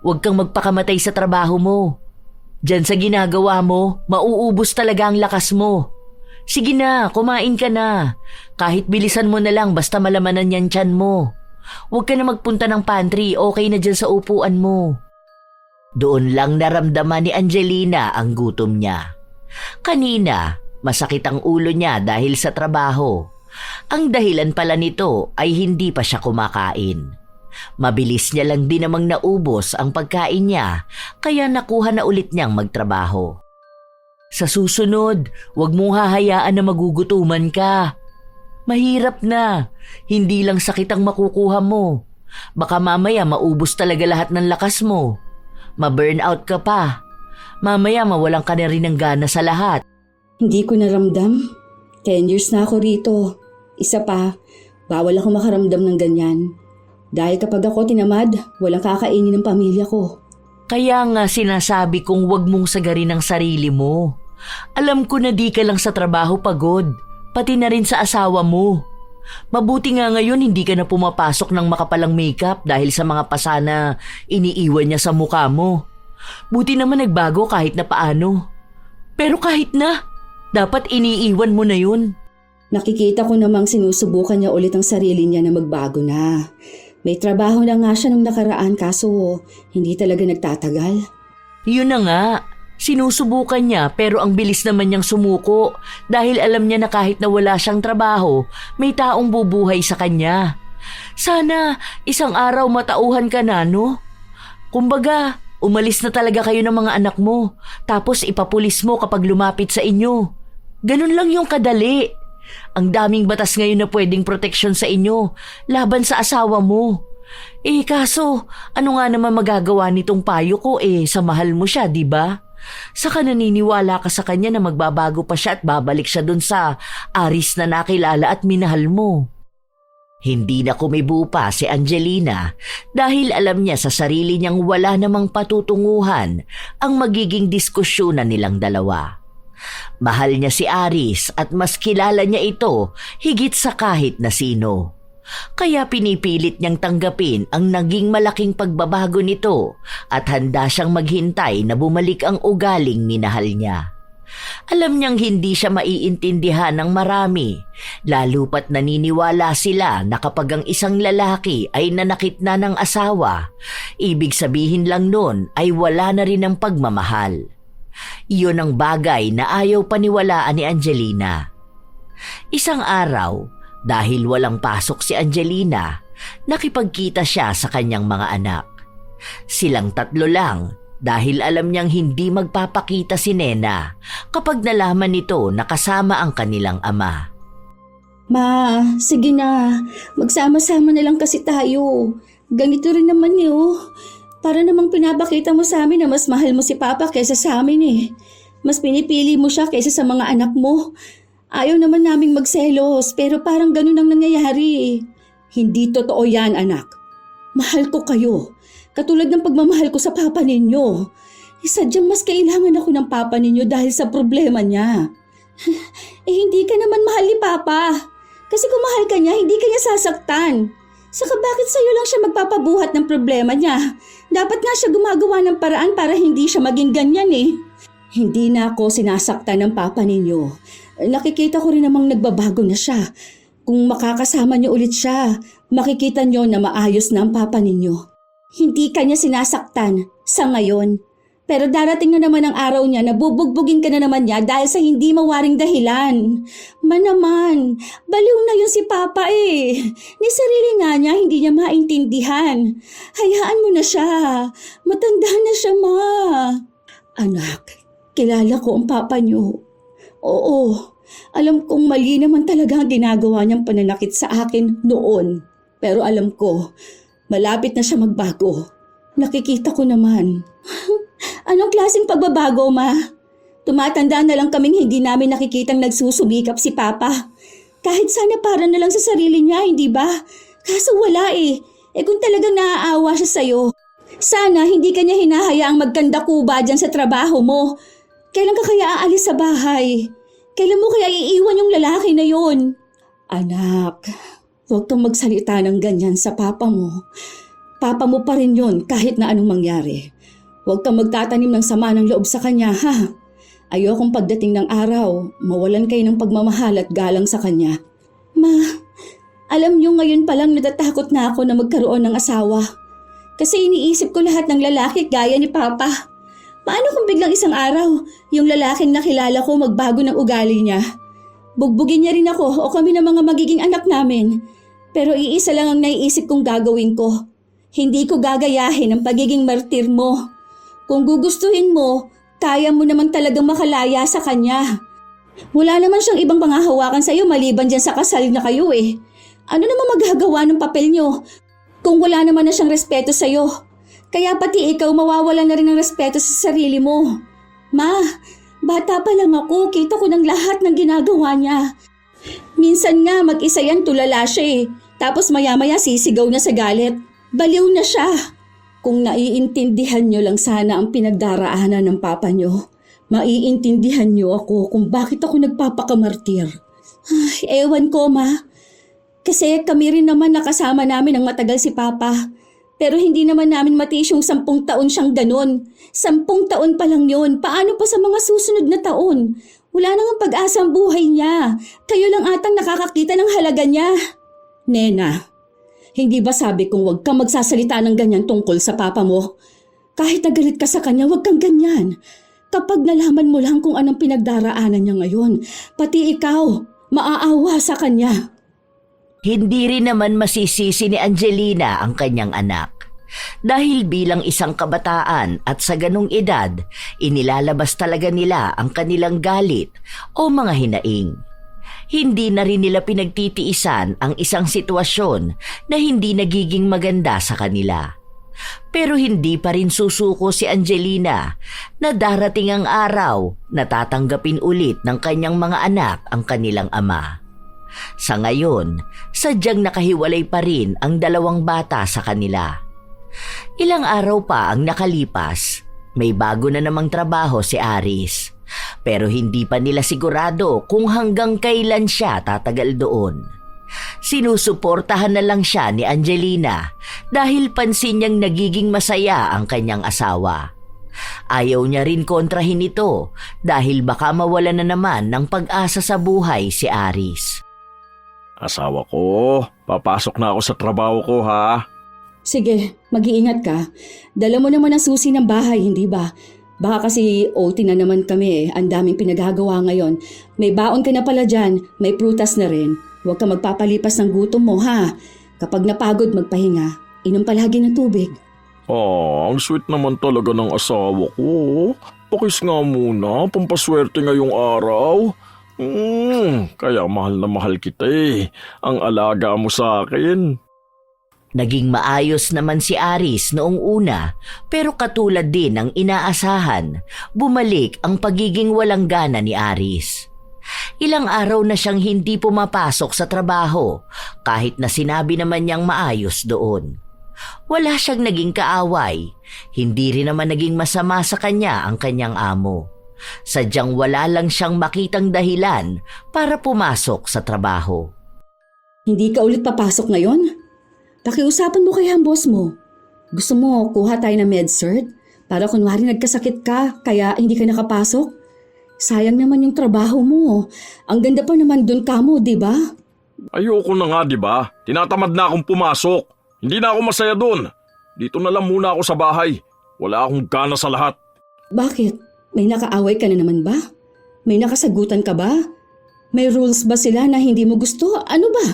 Speaker 2: Huwag kang magpakamatay sa trabaho mo. Diyan sa ginagawa mo, mauubos talaga ang lakas mo. Sige na, kumain ka na. Kahit bilisan mo na lang basta malamanan yan tiyan mo. Huwag ka na magpunta ng pantry, okay na dyan sa upuan mo. Doon lang naramdaman ni Angelina ang gutom niya. Kanina, masakit ang ulo niya dahil sa trabaho. Ang dahilan pala nito ay hindi pa siya kumakain. Mabilis niya lang din namang naubos ang pagkain niya, kaya nakuha na ulit niyang magtrabaho. Sa susunod, huwag mong hahayaan na magugutuman ka. Mahirap na, hindi lang sakit ang makukuha mo. Baka mamaya maubos talaga lahat ng lakas mo. Ma-burnout ka pa. Mamaya mawalan ka na rin ng gana sa lahat.
Speaker 1: Hindi ko naramdam. 10 years na ako rito. Isa pa, bawal ako makaramdam ng ganyan. Dahil kapag ako tinamad, walang kakainin ng pamilya ko.
Speaker 2: Kaya nga sinasabi kong huwag mong sagarin ang sarili mo. Alam ko na di ka lang sa trabaho pagod, pati na rin sa asawa mo. Mabuti nga ngayon hindi ka na pumapasok ng makapalang makeup dahil sa mga pasa na iniiwan niya sa mukha mo. Buti naman nagbago kahit na paano. Pero kahit na, dapat iniiwan mo na yun.
Speaker 1: Nakikita ko namang sinusubukan niya ulit ang sarili niya na magbago na. May trabaho na nga siya nung nakaraan kaso hindi talaga nagtatagal.
Speaker 2: Yun na nga, sinusubukan niya pero ang bilis naman niyang sumuko dahil alam niya na kahit na wala siyang trabaho, may taong bubuhay sa kanya. Sana isang araw matauhan ka na, no? Kumbaga, umalis na talaga kayo ng mga anak mo tapos ipapulis mo kapag lumapit sa inyo. Ganun lang yung kadali. Ang daming batas ngayon na pwedeng proteksyon sa inyo laban sa asawa mo. Kaso, ano nga naman magagawa nitong payo ko sa mahal mo siya, di ba? Saka naniniwala ka sa kanya na magbabago pa siya at babalik siya dun sa Aris na nakilala at minahal mo. Hindi na kumibo pa si Angelina dahil alam niya sa sarili niyang wala namang patutunguhan ang magiging diskusyonan nilang dalawa. Mahal niya si Aris at mas kilala niya ito higit sa kahit na sino. Kaya pinipilit niyang tanggapin ang naging malaking pagbabago nito at handa siyang maghintay na bumalik ang ugaling minahal niya. Alam niyang hindi siya maiintindihan ng marami, lalo pat naniniwala sila na kapag ang isang lalaki ay nanakit na ng asawa, ibig sabihin lang nun ay wala na rin ang pagmamahal. Iyon ang bagay na ayaw paniwalaan ni Angelina. Isang araw, dahil walang pasok si Angelina, nakipagkita siya sa kanyang mga anak. Silang tatlo lang, dahil alam niyang hindi magpapakita si Nena kapag nalaman nito na kasama ang kanilang ama.
Speaker 1: Ma, sige na. Magsama-sama na lang kasi tayo. Ganito rin naman eh, oh. Para namang pinapakita mo sa amin na mas mahal mo si Papa kaysa sa amin eh. Mas pinipili mo siya kaysa sa mga anak mo. Ayaw naman naming magselos pero parang ganun ang nangyayari eh. Hindi totoo yan, anak. Mahal ko kayo. Katulad ng pagmamahal ko sa papa ninyo. Sadyang mas kailangan ako ng papa ninyo dahil sa problema niya. Hindi ka naman mahal ni Papa. Kasi kung mahal ka niya, hindi ka niya sasaktan. Saka bakit sa'yo lang siya magpapabuhat ng problema niya? Dapat nga siya gumagawa ng paraan para hindi siya maging ganyan eh. Hindi na ako sinasaktan ng papa ninyo. Nakikita ko rin namang nagbabago na siya. Kung makakasama niyo ulit siya, makikita niyo na maayos na ang papa ninyo. Hindi ka niya sinasaktan sa ngayon. Pero darating na naman ang araw niya na bubugbugin ka na naman niya dahil sa hindi mawaring dahilan. Naman, baliw na yun si Papa eh. Ni sarili nga niya hindi niya maintindihan. Hayaan mo na siya. Matanda na siya, ma. Anak, kilala ko ang Papa niyo. Oo, alam kong mali naman talaga ang ginagawa niyang pananakit sa akin noon. Pero alam ko, malapit na siya magbago. Nakikita ko naman. Anong klaseng pagbabago, ma? Tumatanda na lang kaming hindi namin nakikitang nagsusumikap si Papa. Kahit sana para na lang sa sarili niya, hindi ba? Kaso wala eh. Kung talagang naaawa siya sa'yo, sana hindi ka niya hinahayaang magkandakuba dyan sa trabaho mo. Kailan ka kaya aalis sa bahay? Kailan mo kaya iiwan yung lalaki na yun? Anak, huwag kang magsalita ng ganyan sa Papa mo. Papa mo pa rin yun kahit na anong mangyari. Huwag kang magtatanim ng sama ng loob sa kanya, ha? Ayokong pagdating ng araw, mawalan kayo ng pagmamahal at galang sa kanya. Ma, alam niyo ngayon palang natatakot na ako na magkaroon ng asawa. Kasi iniisip ko lahat ng lalaki gaya ni Papa. Paano kung biglang isang araw, yung lalaking nakilala ko magbago ng ugali niya? Bugbugin niya rin ako o kami ng mga magiging anak namin. Pero iisa lang ang naiisip kong gagawin ko. Hindi ko gagayahin ang pagiging martir mo. Kung gugustuhin mo, kaya mo naman talagang makalaya sa kanya. Wala naman siyang ibang pangahawakan sa iyo maliban dyan sa kasal na kayo eh. Ano naman magagawa ng papel niyo kung wala naman na siyang respeto sa iyo? Kaya pati ikaw mawawala na rin ng respeto sa sarili mo. Ma, bata pa lang ako, kita ko ng lahat ng ginagawa niya. Minsan nga mag-isa yan tulala siya eh. Tapos maya-maya sisigaw na sa galit. Baliw na siya. Kung naiintindihan niyo lang sana ang pinagdaraanan ng papa niyo, maiintindihan niyo ako kung bakit ako nagpapakamartir. Ay, ewan ko, ma. Kasi kami rin naman nakasama namin ang matagal si Papa. Pero hindi naman namin matiis yung 10 taon siyang ganon. 10 taon pa lang yun. Paano pa sa mga susunod na taon? Wala nang pag-asa ang buhay niya. Kayo lang atang nakakakita ng halaga niya. Nena, hindi ba sabi kong huwag kang magsasalita ng ganyan tungkol sa Papa mo? Kahit nagalit ka sa kanya, huwag kang ganyan. Kapag nalaman mo lang kung anong pinagdaraanan niya ngayon, pati ikaw, maaawa sa kanya.
Speaker 2: Hindi rin naman masisisi ni Angelina ang kanyang anak. Dahil bilang isang kabataan at sa ganong edad, inilalabas talaga nila ang kanilang galit o mga hinaing. Hindi na rin nila pinagtitiisan ang isang sitwasyon na hindi nagiging maganda sa kanila. Pero hindi pa rin susuko si Angelina na darating ang araw na tatanggapin ulit ng kanyang mga anak ang kanilang ama. Sa ngayon, sadyang nakahiwalay pa rin ang 2 bata sa kanila. Ilang araw pa ang nakalipas, may bago na namang trabaho si Aris. Pero hindi pa nila sigurado kung hanggang kailan siya tatagal doon. Sinusuportahan na lang siya ni Angelina dahil pansin niyang nagiging masaya ang kanyang asawa. Ayaw niya rin kontrahin ito dahil baka mawala na naman ng pag-asa sa buhay si Aris.
Speaker 3: Asawa ko, papasok na ako sa trabaho ko, ha?
Speaker 1: Sige, mag-iingat ka. Dala mo naman ang susi ng bahay, hindi ba? Baka kasi OT na naman kami eh. Ang daming pinagagawa ngayon. May baon ka na pala dyan. May prutas na rin. Huwag ka magpapalipas ng gutom mo, ha? Kapag napagod, magpahinga. Inom palagi ng tubig.
Speaker 3: Ang sweet naman talaga ng asawa ko. Pakis nga muna, pampaswerte ngayong araw. Kaya mahal na mahal kita eh. Ang alaga mo sa akin.
Speaker 2: Naging maayos naman si Aris noong una, pero katulad din ng inaasahan, bumalik ang pagiging walang gana ni Aris. Ilang araw na siyang hindi pumapasok sa trabaho kahit na sinabi naman niyang maayos doon. Wala siyang naging kaaway, hindi rin naman naging masama sa kanya ang kanyang amo. Sadyang wala lang siyang makitang dahilan para pumasok sa trabaho.
Speaker 1: Hindi ka ulit papasok ngayon? Pakiusapan mo kaya ang boss mo. Gusto mo kuha tayo ng med-cert? Para kunwari nagkasakit ka kaya hindi ka nakapasok? Sayang naman yung trabaho mo. Ang ganda pa naman dun ka mo, di ba?
Speaker 3: Ayoko na nga, di ba? Tinatamad na akong pumasok. Hindi na ako masaya doon. Dito na lang muna ako sa bahay. Wala akong gana sa lahat.
Speaker 1: Bakit? May nakaaway ka na naman ba? May nakasagutan ka ba? May rules ba sila na hindi mo gusto? Ano ba?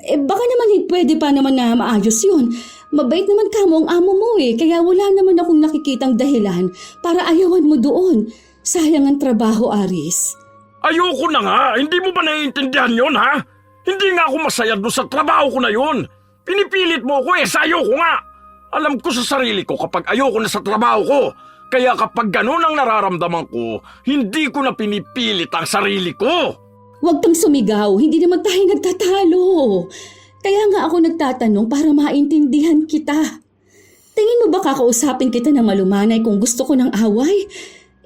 Speaker 1: Baka naman pwede pa naman na maayos yun. Mabait naman ka mo ang amo mo eh. Kaya wala naman akong nakikitang dahilan para ayawan mo doon. Sayang ang trabaho, Aris.
Speaker 3: Ayoko na nga. Hindi mo ba naiintindihan yon, ha? Hindi nga ako masaya doon sa trabaho ko na yon. Pinipilit mo ako eh. Sayo ko nga. Alam ko sa sarili ko kapag ayoko na sa trabaho ko. Kaya kapag ganun ang nararamdaman ko, hindi ko na pinipilit ang sarili ko.
Speaker 1: Huwag kang sumigaw, hindi naman tayo nagtatalo. Kaya nga ako nagtatanong para maintindihan kita. Tingin mo ba kakausapin kita ng malumanay kung gusto ko ng away?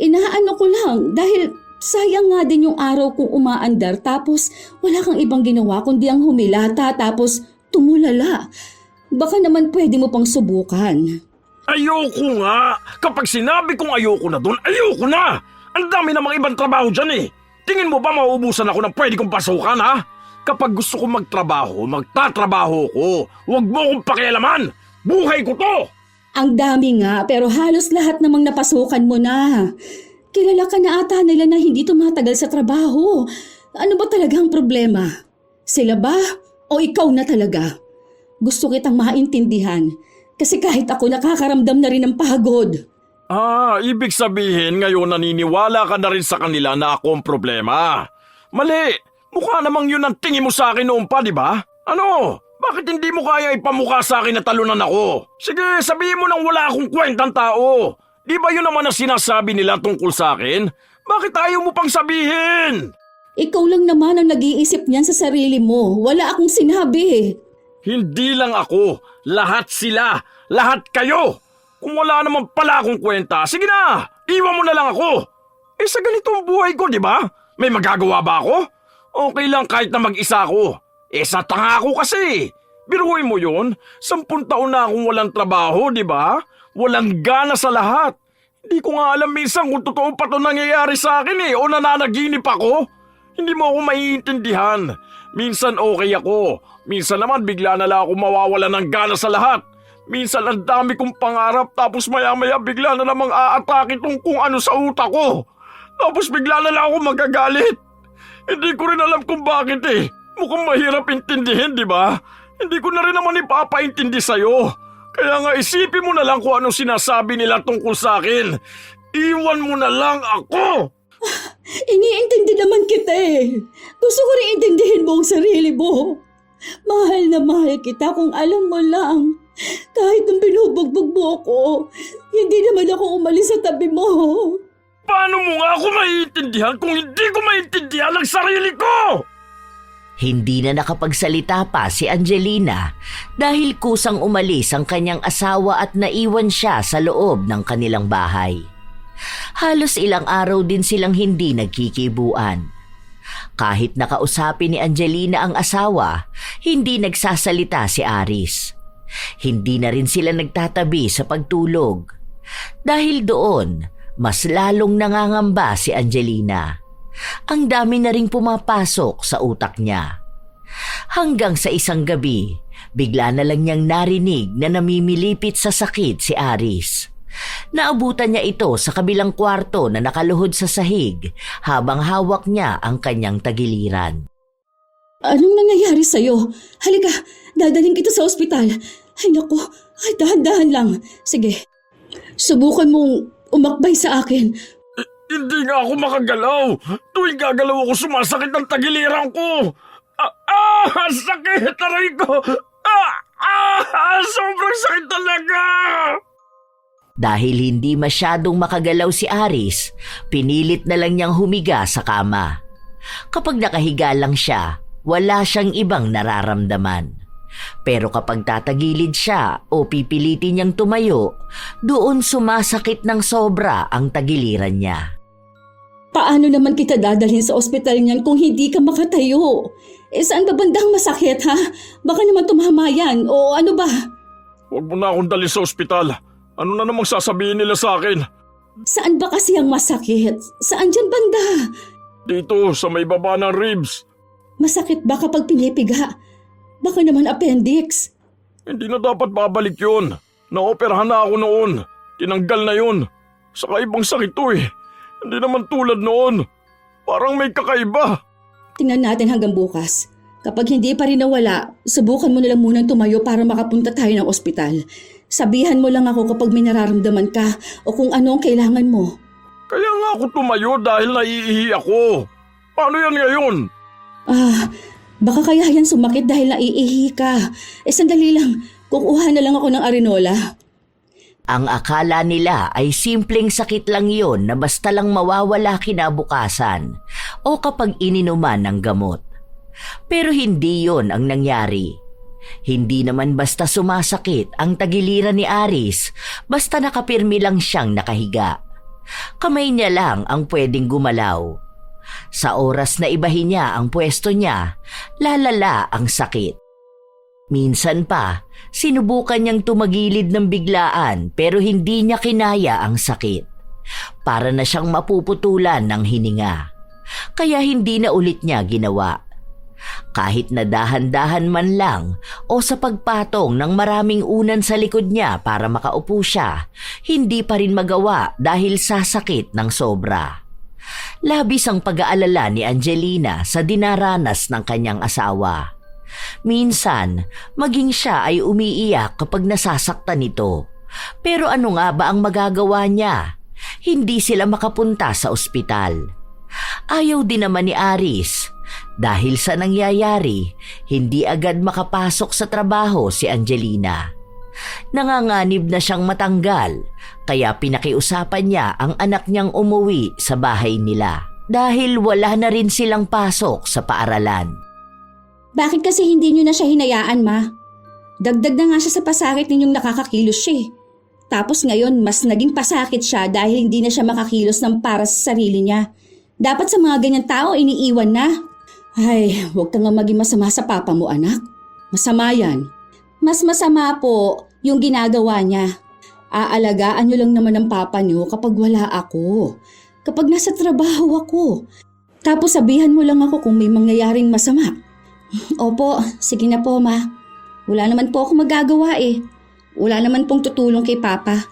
Speaker 1: Inaano ko lang dahil sayang nga din yung araw kong umaandar tapos wala kang ibang ginawa kundi ang humilata tapos tumulala. Baka naman pwede mo pang subukan.
Speaker 3: Ayoko nga. Kapag sinabi kong ayoko na doon, ayoko na. Ang dami namang ibang trabaho dyan eh. Tingin mo ba mauubusan ako ng pwede kong pasukan, ha? Kapag gusto kong magtrabaho, magtatrabaho ko. Huwag mo akong pakialaman. Buhay ko to!
Speaker 1: Ang dami nga pero halos lahat namang napasukan mo na. Kilala ka na ata nila na hindi tumatagal sa trabaho. Ano ba talaga ang problema? Sila ba? O ikaw na talaga? Gusto kitang maintindihan. Kasi kahit ako nakakaramdam na rin ng pagod.
Speaker 3: Ibig sabihin ngayon naniniwala ka na rin sa kanila na ako ang problema. Mali! Mukha namang yun ang tingin mo sa akin noon pa, di ba? Ano? Bakit hindi mo kaya ipamukha sa akin na talunan ako? Sige, sabihin mo nang wala akong kwentang tao. Di ba yun naman ang sinasabi nila tungkol sa akin? Bakit ayaw mo pang sabihin?
Speaker 1: Ikaw lang naman ang nag-iisip niyan sa sarili mo. Wala akong sinabi.
Speaker 3: Hindi lang ako. Lahat sila. Lahat kayo. Kung wala naman pala akong kwenta, sige na, iwan mo na lang ako. Sa ganitong buhay ko, di ba? May magagawa ba ako? Okay lang kahit na mag-isa ako. Sa tanga ako kasi. Biruin mo yun, 10 taon na akong walang trabaho, di ba? Walang gana sa lahat. Hindi ko nga alam minsan kung totoo pa ito nangyayari sa akin o nananaginip ako. Hindi mo ako maiintindihan. Minsan okay ako. Minsan naman bigla na lang ako mawawala ng gana sa lahat. Minsan ang dami kong pangarap tapos maya-maya bigla na namang aatake itong kung ano sa utak ko. Tapos bigla na lang ako magagalit. Hindi ko rin alam kung bakit eh. Mukhang mahirap intindihin, di ba? Hindi ko na rin naman ipapaintindi sa'yo. Kaya nga isipin mo na lang kung anong sinasabi nila tungkol sa akin. Iwan mo na lang ako!
Speaker 1: Iniintindi naman kita eh. Gusto ko rin intindihin mo ang sarili mo. Mahal na mahal kita kung alam mo lang. Kahit nung binubugbog mo ako, hindi naman ako umalis sa tabi mo.
Speaker 3: Paano mo nga ako maiintindihan kung hindi ko maiintindihan ang sarili ko?
Speaker 2: Hindi na nakapagsalita pa si Angelina dahil kusang umalis ang kanyang asawa at naiwan siya sa loob ng kanilang bahay. Halos ilang araw din silang hindi nagkikibuan. Kahit nakausapin ni Angelina ang asawa, hindi nagsasalita si Aris. Hindi na rin sila nagtatabi sa pagtulog. Dahil doon, mas lalong nangangamba si Angelina. Ang dami na ring pumapasok sa utak niya. Hanggang sa isang gabi, bigla na lang niyang narinig na namimilipit sa sakit si Aris. Naabutan niya ito sa kabilang kwarto na nakaluhod sa sahig habang hawak niya ang kanyang tagiliran.
Speaker 1: Anong nangyayari sa'yo? Halika, dadaling kita sa ospital. Ay naku, ay dahan-dahan lang. Sige, subukan mong umakbay sa akin.
Speaker 3: Hindi nga ako makagalaw. Tuwing gagalaw ako, sumasakit ang tagiliran ko. Sakit! Aray ko! Sobrang sakit talaga!
Speaker 2: Dahil hindi masyadong makagalaw si Aris, pinilit na lang niyang humiga sa kama. Kapag nakahiga lang siya, wala siyang ibang nararamdaman. Pero kapag tatagilid siya o pipilitin niyang tumayo, doon sumasakit ng sobra ang tagiliran niya.
Speaker 1: Paano naman kita dadalhin sa ospital niyan kung hindi ka makatayo? Saan ba bandang masakit ha? Baka naman tumama yan o ano ba?
Speaker 3: Huwag mo na akong dali sa ospital. Ano na namang sasabihin nila sa akin?
Speaker 1: Saan ba kasi ang masakit? Saan dyan banda?
Speaker 3: Dito, sa may baba ng ribs.
Speaker 1: Masakit ba kapag pinipiga? Baka naman appendix.
Speaker 3: Hindi na dapat babalik yun. Naoperahan na ako noon. Tinanggal na yun. Saka ibang sakit to eh. Hindi naman tulad noon. Parang may kakaiba.
Speaker 1: Tingnan natin hanggang bukas. Kapag hindi pa rin nawala, subukan mo na lang munang tumayo para makapunta tayo ng ospital. Sabihan mo lang ako kapag may nararamdaman ka o kung ano ang kailangan mo.
Speaker 3: Kaya nga ako tumayo dahil naiihi ako. Paano yan ngayon?
Speaker 1: Baka kaya yan sumakit dahil naiihi ka. Sandali lang. Kukuha na lang ako ng arenola.
Speaker 2: Ang akala nila ay simpleng sakit lang yon na basta lang mawawala kinabukasan o kapag ininuman ng gamot. Pero hindi yon ang nangyari. Hindi naman basta sumasakit ang tagiliran ni Aris, basta nakapirmi lang siyang nakahiga. Kamay niya lang ang pwedeng gumalaw. Sa oras na ibahin niya ang pwesto niya, lalala ang sakit. Minsan pa, sinubukan niyang tumagilid ng biglaan pero hindi niya kinaya ang sakit. Para na siyang mapuputulan ng hininga. Kaya hindi na ulit niya ginawa. Kahit na dahan-dahan man lang o sa pagpatong ng maraming unan sa likod niya para makaupo siya, hindi pa rin magawa dahil sa sakit ng sobra. Labis ang pag-aalala ni Angelina sa dinaranas ng kanyang asawa. Minsan, maging siya ay umiiyak kapag nasasaktan nito. Pero ano nga ba ang magagawa niya? Hindi sila makapunta sa ospital. Ayaw din naman ni Aris. Dahil sa nangyayari, hindi agad makapasok sa trabaho si Angelina. Nanganganib na siyang matanggal, kaya pinakiusapan niya ang anak niyang umuwi sa bahay nila dahil wala na rin silang pasok sa paaralan.
Speaker 1: Bakit kasi hindi nyo na siya hinayaan, ma? Dagdag na nga siya sa pasakit ninyong nakakakilos siya. Tapos ngayon, mas naging pasakit siya dahil hindi na siya makakilos ng para sa sarili niya. Dapat sa mga ganyan tao, iniiwan na. Ay, huwag kang nga maging masama sa papa mo, anak. Masama yan. Mas masama po yung ginagawa niya. Aalagaan nyo lang naman ang papa nyo kapag wala ako. Kapag nasa trabaho ako. Tapos sabihan mo lang ako kung may mangyayaring masama. Opo, sige na po, ma. Wala naman po ako magagawa eh. Wala naman pong tutulong kay papa.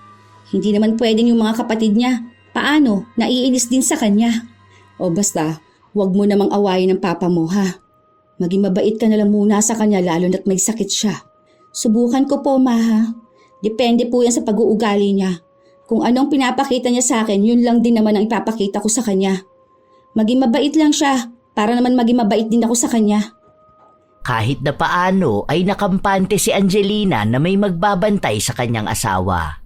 Speaker 1: Hindi naman pwedeng yung mga kapatid niya. Paano? Naiinis din sa kanya. O basta, huwag mo namang awayin ng papa mo, ha? Maging mabait ka na lang muna sa kanya lalo na't may sakit siya. Subukan ko po, ma, ha? Depende po yan sa pag-uugali niya. Kung anong pinapakita niya sa akin, yun lang din naman ang ipapakita ko sa kanya. Maging mabait lang siya, para naman maging mabait din ako sa kanya.
Speaker 2: Kahit na paano ay nakampante si Angelina na may magbabantay sa kanyang asawa.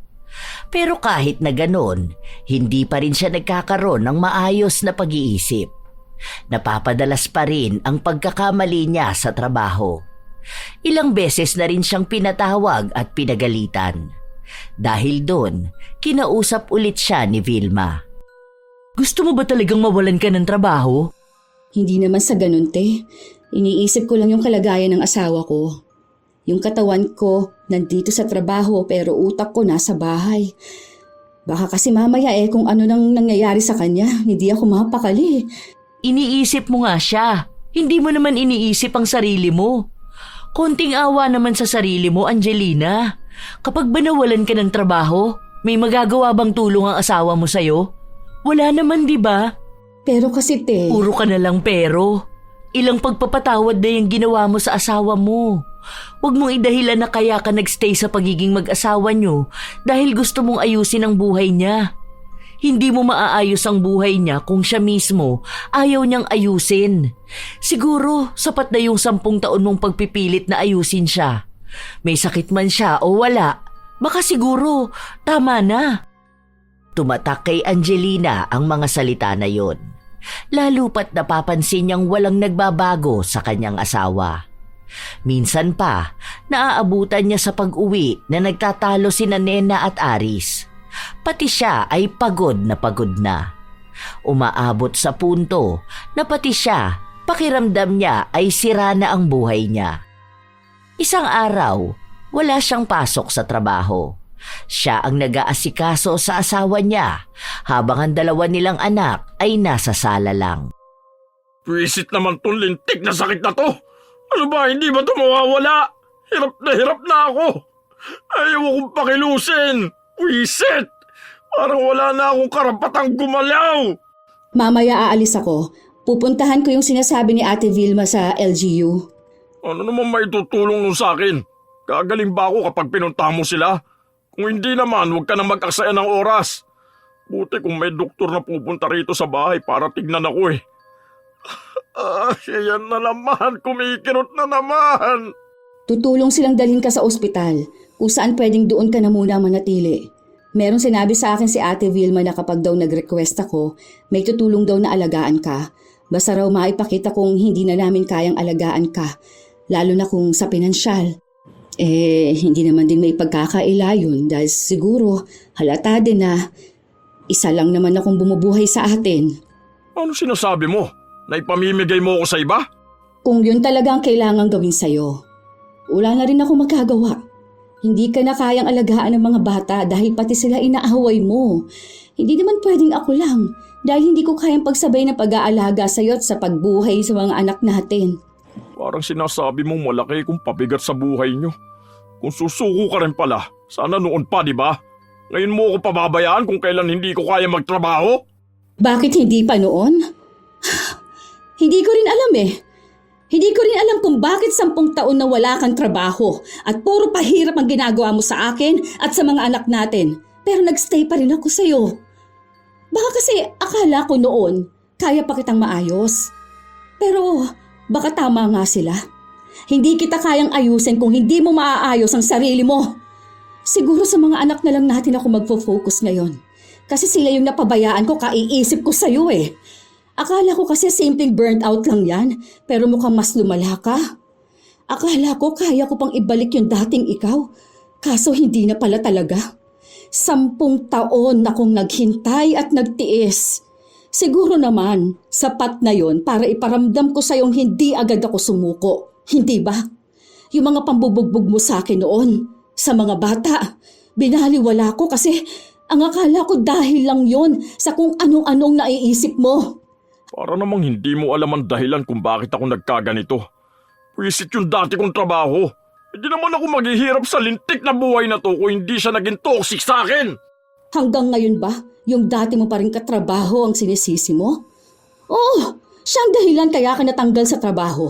Speaker 2: Pero kahit na ganon, hindi pa rin siya nagkakaroon ng maayos na pag-iisip. Napapadalas pa rin ang pagkakamali niya sa trabaho. Ilang beses na rin siyang pinatawag at pinagalitan. Dahil doon, kinausap ulit siya ni Vilma. Gusto mo ba talagang mawalan ka ng trabaho?
Speaker 1: Hindi naman sa ganun, te. Iniisip ko lang yung kalagayan ng asawa ko. Yung katawan ko nandito sa trabaho pero utak ko nasa bahay. Baka kasi mamaya kung ano nang nangyayari sa kanya, hindi ako mapakali.
Speaker 2: Iniisip mo nga siya. Hindi mo naman iniisip ang sarili mo. Konting awa naman sa sarili mo, Angelina. Kapag ba nawalan ka ng trabaho, may magagawa bang tulong ang asawa mo sa'yo? Wala naman, di ba?
Speaker 1: Pero kasi, te...
Speaker 2: Puro ka na lang pero. Ilang pagpapatawad na yung ginawa mo sa asawa mo. Huwag mong idahilan na kaya ka nagstay sa pagiging mag-asawa nyo dahil gusto mong ayusin ang buhay niya. Hindi mo maaayos ang buhay niya kung siya mismo ayaw niyang ayusin. Siguro sapat na yung 10 taon mong pagpipilit na ayusin siya. May sakit man siya o wala, baka siguro tama na. Tumatak kay Angelina ang mga salita na yon. Lalo pat napapansin niyang walang nagbabago sa kanyang asawa. Minsan pa, naaabutan niya sa pag-uwi na nagtatalo sina Nena at Aris. Pati siya ay pagod na. Umaabot sa punto na pati siya, pakiramdam niya ay sira na ang buhay niya. Isang araw, wala siyang pasok sa trabaho. Siya ang nag-aasikaso sa asawa niya habang ang 2 nilang anak ay nasa sala lang.
Speaker 3: Pwisit naman tong lintik na sakit na to. Ano ba, hindi ba ito mawawala? Hirap na ako. Ayaw akong pakilusin. Pwisit! Parang wala na akong karapatang gumalaw.
Speaker 1: Mamaya aalis ako. Pupuntahan ko yung sinasabi ni Ate Vilma sa LGU.
Speaker 3: Ano naman may tutulong nun sa akin? Gagaling ba ako kapag pinuntahan mo sila? Kung hindi naman, huwag ka na mag-aksaya ng oras. Buti kung may doktor na pupunta rito sa bahay para tignan ako eh. Yan na naman, kumikirot na naman.
Speaker 1: Tutulong silang dalhin ka sa ospital kung saan pwedeng doon ka na muna manatili. Merong sinabi sa akin si Ate Vilma na kapag daw nag-request ako, may tutulong daw na alagaan ka. Basta raw maipakita kung hindi na namin kayang alagaan ka, lalo na kung sa pinansyal. Hindi naman din may pagkakaila yun dahil siguro halata din na isa lang naman akong bumubuhay sa atin.
Speaker 3: Ano sinasabi mo? Na ipamimigay mo ako sa iba?
Speaker 1: Kung yun talaga ang kailangan gawin sa'yo, wala na rin ako magagawa. Hindi ka na kayang alagaan ng mga bata dahil pati sila inaaway mo. Hindi naman pwedeng ako lang dahil hindi ko kayang pagsabay na pag-aalaga sa'yo at sa pagbuhay sa mga anak natin.
Speaker 3: Parang sinasabi mong malaki kung pabigat sa buhay nyo. Kung susuko ka rin pala, sana noon pa, di ba? Ngayon mo ako pababayaan kung kailan hindi ko kaya magtrabaho?
Speaker 1: Bakit hindi pa noon? Hindi ko rin alam eh. Hindi ko rin alam kung bakit 10 taon na wala kang trabaho at puro pahirap ang ginagawa mo sa akin at sa mga anak natin. Pero nagstay pa rin ako sa'yo. Baka kasi akala ko noon kaya pa kitang maayos. Pero baka tama nga sila. Hindi kita kayang ayusin kung hindi mo maaayos ang sarili mo. Siguro sa mga anak na lang natin ako magfo-focus ngayon. Kasi sila yung napabayaan ko, kaiisip ko sa'yo eh. Akala ko kasi simpleng burnt out lang yan, pero mukhang mas lumala ka. Akala ko kaya ko pang ibalik yung dating ikaw, kaso hindi na pala talaga. 10 taon akong naghintay at nagtiis. Siguro naman, sapat na yon para iparamdam ko sa'yong hindi agad ako sumuko. Hindi ba? Yung mga pambubugbog mo sa akin noon, sa mga bata, binaliwala ko kasi ang akala ko dahil lang yon sa kung anong-anong naiisip mo.
Speaker 3: Para namang hindi mo alam ang dahilan kung bakit ako nagkaganito. Pwisit yung dati kong trabaho. Hindi naman ako maghihirap sa lintik na buhay na to kung hindi siya naging toxic sa akin.
Speaker 1: Hanggang ngayon ba, yung dati mo pa rin katrabaho ang sinisisi mo? Oo, siyang dahilan kaya ka natanggal sa trabaho.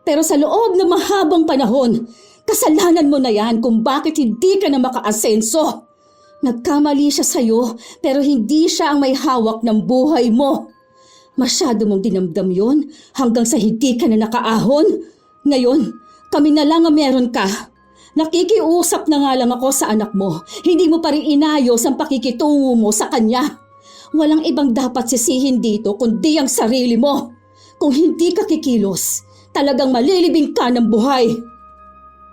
Speaker 1: Pero sa loob ng mahabang panahon, kasalanan mo na yan kung bakit hindi ka na makaasenso. Nagkamali siya sa'yo pero hindi siya ang may hawak ng buhay mo. Masyado mong dinamdam yon hanggang sa hindi ka na nakaahon. Ngayon, kami na lang ang meron ka. Nakikiusap na nga lang ako sa anak mo. Hindi mo pa rin inayos ang pakikitungo mo sa kanya. Walang ibang dapat sisihin dito kundi ang sarili mo. Kung hindi ka kikilos, talagang malilibing ka ng buhay.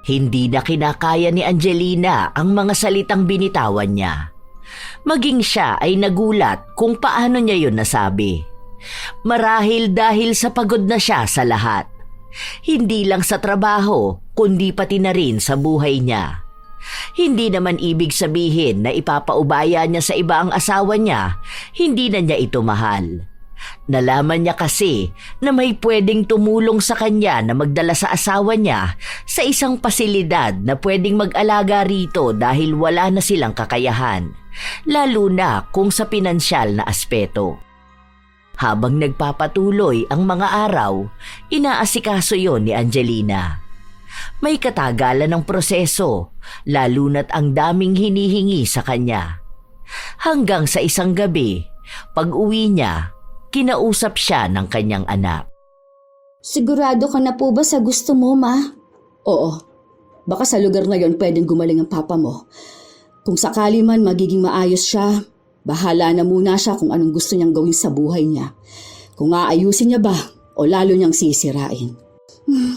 Speaker 2: Hindi na kinakaya ni Angelina ang mga salitang binitawan niya. Maging siya ay nagulat kung paano niya yun nasabi. Marahil dahil sa pagod na siya sa lahat. Hindi lang sa trabaho, kundi pati na rin sa buhay niya. Hindi naman ibig sabihin na ipapaubaya niya sa iba ang asawa niya, hindi na niya ito mahal. Nalaman niya kasi na may pwedeng tumulong sa kanya na magdala sa asawa niya sa isang pasilidad na pwedeng mag-alaga rito dahil wala na silang kakayahan, lalo na kung sa pinansyal na aspeto. Habang nagpapatuloy ang mga araw, inaasikaso yon ni Angelina. May katagalan ng proseso, lalo na't ang daming hinihingi sa kanya. Hanggang sa isang gabi, pag-uwi niya, kinausap siya ng kanyang anak.
Speaker 1: Sigurado ka na po ba sa gusto mo, Ma? Oo. Baka sa lugar na yon pwedeng gumaling ang papa mo. Kung sakali man magiging maayos siya, bahala na muna siya kung anong gusto niyang gawin sa buhay niya. Kung aayusin niya ba o lalo niyang sisirain.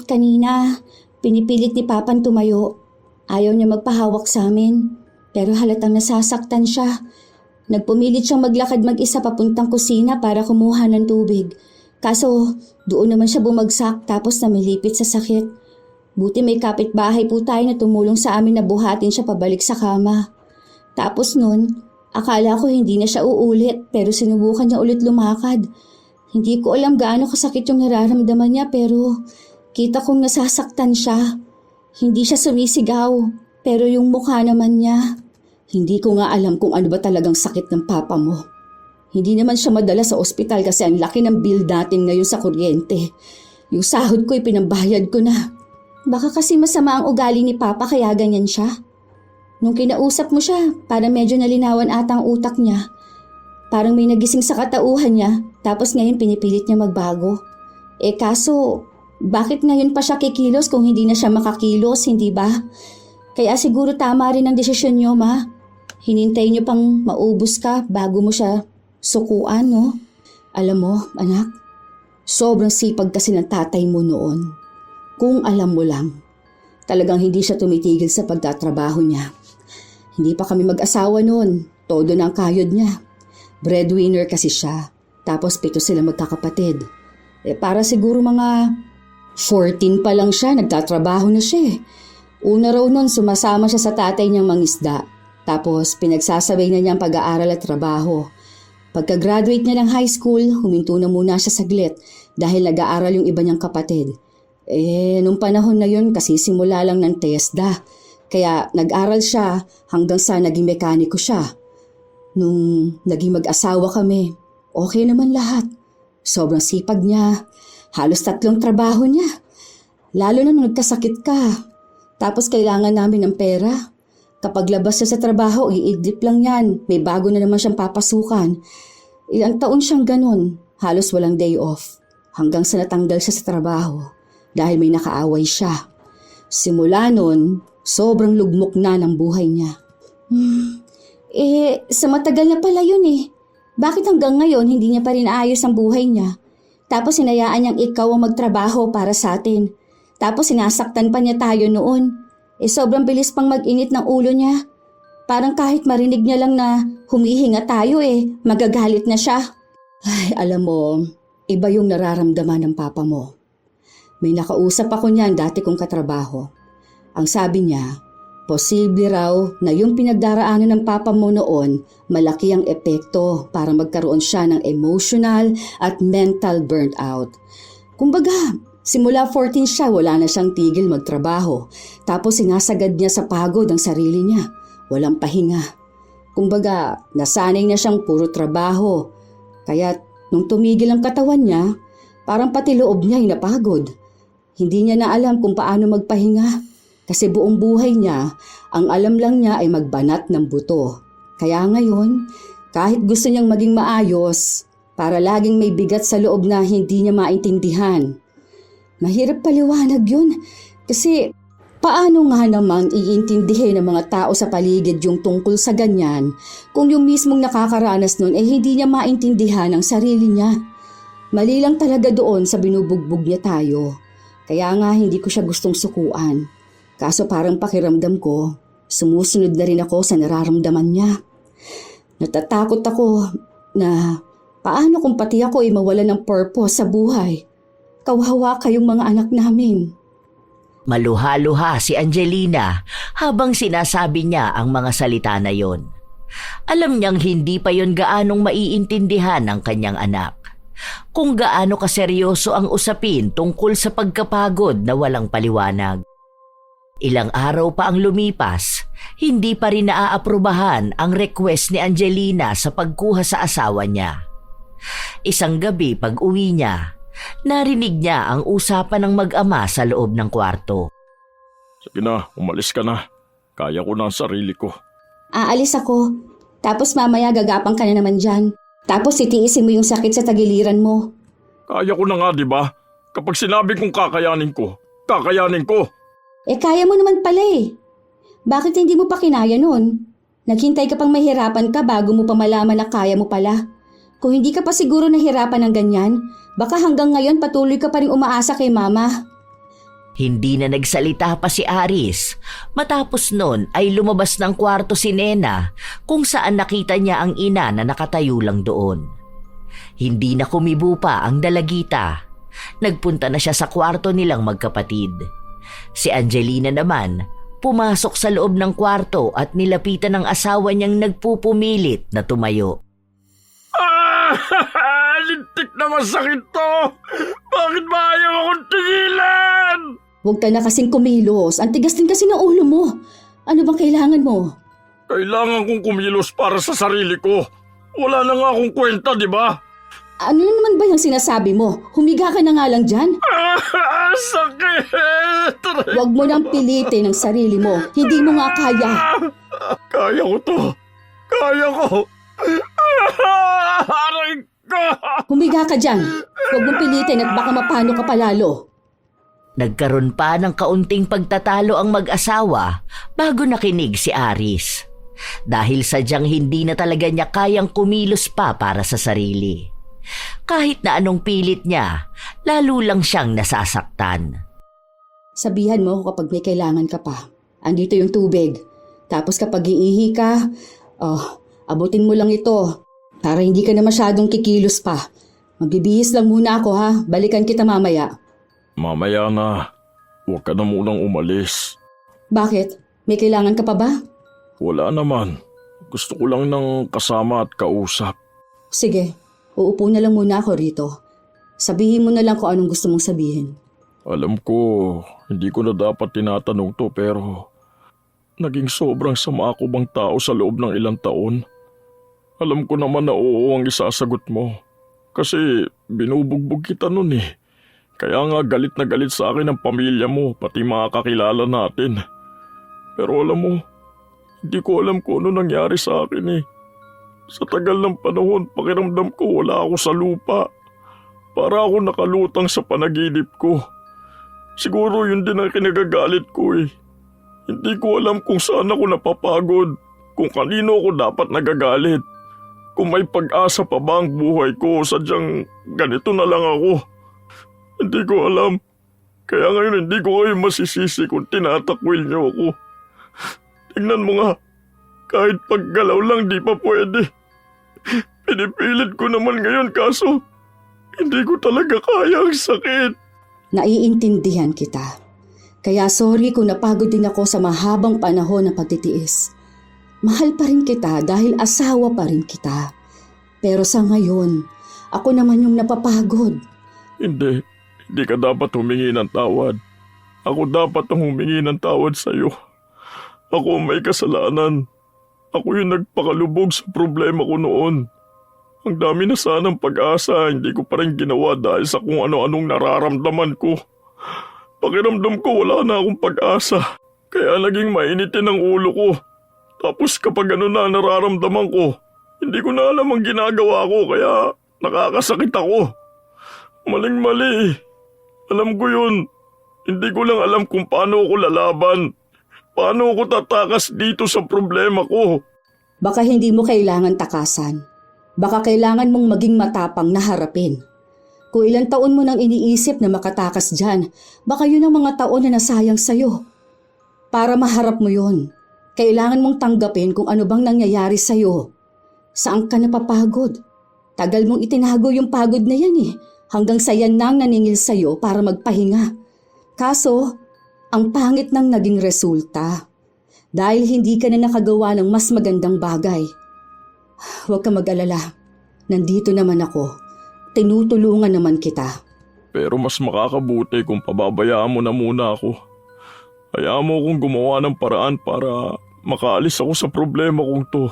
Speaker 1: Kanina, pinipilit ni Papan tumayo. Ayaw niya magpahawak sa amin. Pero halatang nasasaktan siya. Nagpumilit siyang maglakad mag-isa papuntang kusina para kumuha ng tubig. Kaso doon naman siya bumagsak tapos namilipit sa sakit. Buti may kapitbahay po tayo na tumulong sa amin na buhatin siya pabalik sa kama. Tapos nun, akala ko hindi na siya uulit pero sinubukan niya ulit lumakad. Hindi ko alam gaano kasakit yung nararamdaman niya pero kita kong nasasaktan siya. Hindi siya sumisigaw pero yung mukha naman niya. Hindi ko nga alam kung ano ba talagang sakit ng papa mo. Hindi naman siya madala sa ospital kasi ang laki ng bill natin ngayon sa kuryente. Yung sahod ko pinambayad ko na. Baka kasi masama ang ugali ni Papa kaya ganyan siya. Nung kinausap mo siya, parang medyo nalinawan ata ang utak niya. Parang may nagising sa katauhan niya, tapos ngayon pinipilit niya magbago. Kaso, bakit ngayon pa siya kikilos kung hindi na siya makakilos, hindi ba? Kaya siguro tama rin ang desisyon niyo, Ma. Hinintay niyo pang maubos ka bago mo siya sukuan, no? Alam mo, anak, sobrang sipag kasi ng tatay mo noon. Kung alam mo lang, talagang hindi siya tumitigil sa pagtatrabaho niya. Hindi pa kami mag-asawa noon, todo na ang kayod niya. Breadwinner kasi siya, tapos 7 sila magkakapatid. Para siguro mga 14 pa lang siya, nagtatrabaho na siya. Una raw noon sumasama siya sa tatay niyang mangisda, tapos pinagsasabay na niya ang pag-aaral at trabaho. Pagka-graduate niya ng high school, huminto na muna siya saglit dahil nag-aaral yung iba niyang kapatid. Nung panahon na yun kasi simula lang ng TESDA. Kaya nag-aral siya hanggang sa naging mekaniko siya. Nung naging mag-asawa kami, okay naman lahat. Sobrang sipag niya. Halos 3 trabaho niya. Lalo na nung nagkasakit ka. Tapos kailangan namin ng pera. Kapag labas siya sa trabaho, iidlip lang yan. May bago na naman siyang papasukan. Ilang taon siyang ganun. Halos walang day off. Hanggang sa natanggal siya sa trabaho. Dahil may nakaaway siya. Simula nun, sobrang lugmok na ng buhay niya. Sa matagal na pala yun eh. Bakit hanggang ngayon hindi niya pa rin ayos ang buhay niya? Tapos hinayaan niyang ikaw ang magtrabaho para sa atin. Tapos sinasaktan pa niya tayo noon. Sobrang bilis pang mag-init ng ulo niya. Parang kahit marinig niya lang na humihinga tayo magagalit na siya. Ay, alam mo, iba yung nararamdaman ng papa mo. May nakausap ako niyan dati kong katrabaho. Ang sabi niya, posible raw na yung pinagdaraanan ng papa mo noon, malaki ang epekto para magkaroon siya ng emotional at mental burnout. Kumbaga, simula 14 siya, wala na siyang tigil magtrabaho. Tapos sinasagad niya sa pagod ang sarili niya. Walang pahinga. Kumbaga, nasanay na siyang puro trabaho. Kaya nung tumigil ang katawan niya, parang pati loob niya ay napagod. Hindi niya na alam kung paano magpahinga. Kasi buong buhay niya, ang alam lang niya ay magbanat ng buto. Kaya ngayon, kahit gusto niyang maging maayos, para laging may bigat sa loob na hindi niya maintindihan. Mahirap paliwanag yun kasi paano nga namang iintindihin ng mga tao sa paligid yung tungkol sa ganyan kung yung mismong nakakaranas nun hindi niya maintindihan ang sarili niya. Mali lang talaga doon sa binubugbog niya tayo. Kaya nga hindi ko siya gustong sukuan. Kaso parang pakiramdam ko, sumusunod na rin ako sa nararamdaman niya. Natatakot ako na paano kung pati ako ay mawalan ng purpose sa buhay. Kawawa kayong mga anak namin.
Speaker 2: Maluha-luha si Angelina habang sinasabi niya ang mga salita na yon. Alam niyang hindi pa yon gaanong maiintindihan ng kanyang anak. Kung gaano kaseryoso ang usapin tungkol sa pagkapagod na walang paliwanag. Ilang araw pa ang lumipas, hindi pa rin naaaprubahan ang request ni Angelina sa pagkuha sa asawa niya. Isang gabi pag-uwi niya, narinig niya ang usapan ng mag-ama sa loob ng kwarto.
Speaker 3: Sige na, umalis ka na. Kaya ko na ang sarili ko.
Speaker 1: Aalis ako. Tapos mamaya gagapang ka na naman dyan. Tapos titiisin mo yung sakit sa tagiliran mo.
Speaker 3: Kaya ko na nga, di ba? Kapag sinabi kong kakayanin ko, kakayanin ko.
Speaker 1: Kaya mo naman pala eh. Bakit hindi mo pa kinaya nun? Naghintay ka pang mahirapan ka bago mo pa malaman na kaya mo pala. Kung hindi ka pa siguro nahirapan ng ganyan, baka hanggang ngayon patuloy ka pa rin umaasa kay mama.
Speaker 2: Hindi na nagsalita pa si Aris. Matapos nun ay lumabas ng kwarto si Nena kung saan nakita niya ang ina na nakatayo lang doon. Hindi na kumibo pa ang dalagita. Nagpunta na siya sa kwarto nilang magkapatid. Si Angelina naman pumasok sa loob ng kwarto at nilapitan ng asawa niyang nagpupumilit na tumayo.
Speaker 3: Lintik na masakit to! Bakit ba ayaw akong tigilan?
Speaker 1: Huwag ka na kasing kumilos. Ang tigas din kasi ng ulo mo. Ano bang kailangan mo?
Speaker 3: Kailangan kong kumilos para sa sarili ko. Wala na nga akong kwenta, di ba?
Speaker 1: Ano na naman ba yung sinasabi mo? Humiga ka na nga lang dyan.
Speaker 3: Sakit!
Speaker 1: Huwag mo nang pilitin ang sarili mo. Hindi mo nga kaya.
Speaker 3: Kaya ko to. Kaya ko. Aray ko!
Speaker 1: Humiga ka dyan. Huwag mong pilitin at baka mapano ka palalo.
Speaker 2: Nagkaroon pa ng kaunting pagtatalo ang mag-asawa bago nakinig si Aris. Dahil sadyang hindi na talaga niya kayang kumilos pa para sa sarili. Kahit na anong pilit niya, lalo lang siyang nasasaktan.
Speaker 1: Sabihan mo ako kapag may kailangan ka pa. Andito yung tubig. Tapos kapag iihi ka, abutin mo lang ito. Para hindi ka na masyadong kikilos pa. Magbibihis lang muna ako ha. Balikan kita mamaya.
Speaker 3: Mamaya na. Huwag ka na munang umalis.
Speaker 1: Bakit? May kailangan ka pa ba?
Speaker 3: Wala naman. Gusto ko lang ng kasama at kausap.
Speaker 1: Sige, uupo na lang muna ako rito. Sabihin mo na lang kung anong gusto mong sabihin.
Speaker 3: Alam ko, hindi ko na dapat tinatanong to pero naging sobrang sama ako bang tao sa loob ng ilang taon. Alam ko naman na oo ang isasagot mo. Kasi binubugbog kita nun eh. Kaya nga galit na galit sa akin ang pamilya mo, pati mga kakilala natin. Pero alam mo, hindi ko alam kung ano nangyari sa akin eh. Sa tagal ng panahon, pakiramdam ko wala ako sa lupa. Para ako nakalutang sa panaginip ko. Siguro yun din ang kinagagalit ko eh. Hindi ko alam kung saan ako napapagod, kung kanino ako dapat nagagalit. Kung may pag-asa pa ba ang buhay ko, sadyang ganito na lang ako. Hindi ko alam. Kaya ngayon hindi ko kayo masisisi kung tinatakwil niyo ako. Tingnan mo nga, kahit paggalaw lang di pa pwede. Pinipilit ko naman ngayon kaso hindi ko talaga kaya ang sakit.
Speaker 1: Naiintindihan kita. Kaya sorry kung napagod din ako sa mahabang panahon ng pagtitiis. Mahal pa rin kita dahil asawa pa rin kita. Pero sa ngayon, ako naman yung napapagod.
Speaker 3: Hindi ka dapat humingi ng tawad. Ako dapat ang humingi ng tawad sa'yo. Ako ang may kasalanan. Ako yung nagpakalubog sa problema ko noon. Ang dami na sanang pag-asa, hindi ko pa rin ginawa dahil sa kung ano-anong nararamdaman ko. Pakiramdam ko wala na akong pag-asa. Kaya naging mainitin ang ulo ko. Tapos kapag ano na nararamdaman ko, hindi ko na alam ang ginagawa ko kaya nakakasakit ako. Maling-mali. Alam ko yun. Hindi ko lang alam kung paano ako lalaban. Paano ako tatakas dito sa problema ko.
Speaker 1: Baka hindi mo kailangan takasan. Baka kailangan mong maging matapang na harapin. Kung ilang taon mo nang iniisip na makatakas dyan, baka yun ang mga taon na nasayang sa'yo. Para maharap mo yun, kailangan mong tanggapin kung ano bang nangyayari sa'yo. Saan ka napapagod? Tagal mong itinago yung pagod na yan eh, hanggang sa yan nang naningil sa'yo para magpahinga. Kaso, ang pangit ng naging resulta. Dahil hindi ka na nakagawa ng mas magandang bagay. Huwag ka mag-alala. Nandito naman ako. Tinutulungan naman kita.
Speaker 3: Pero mas makakabuti kung pababayaan mo na muna ako. Hayaan mo akong gumawa ng paraan para makaalis ako sa problema kong to.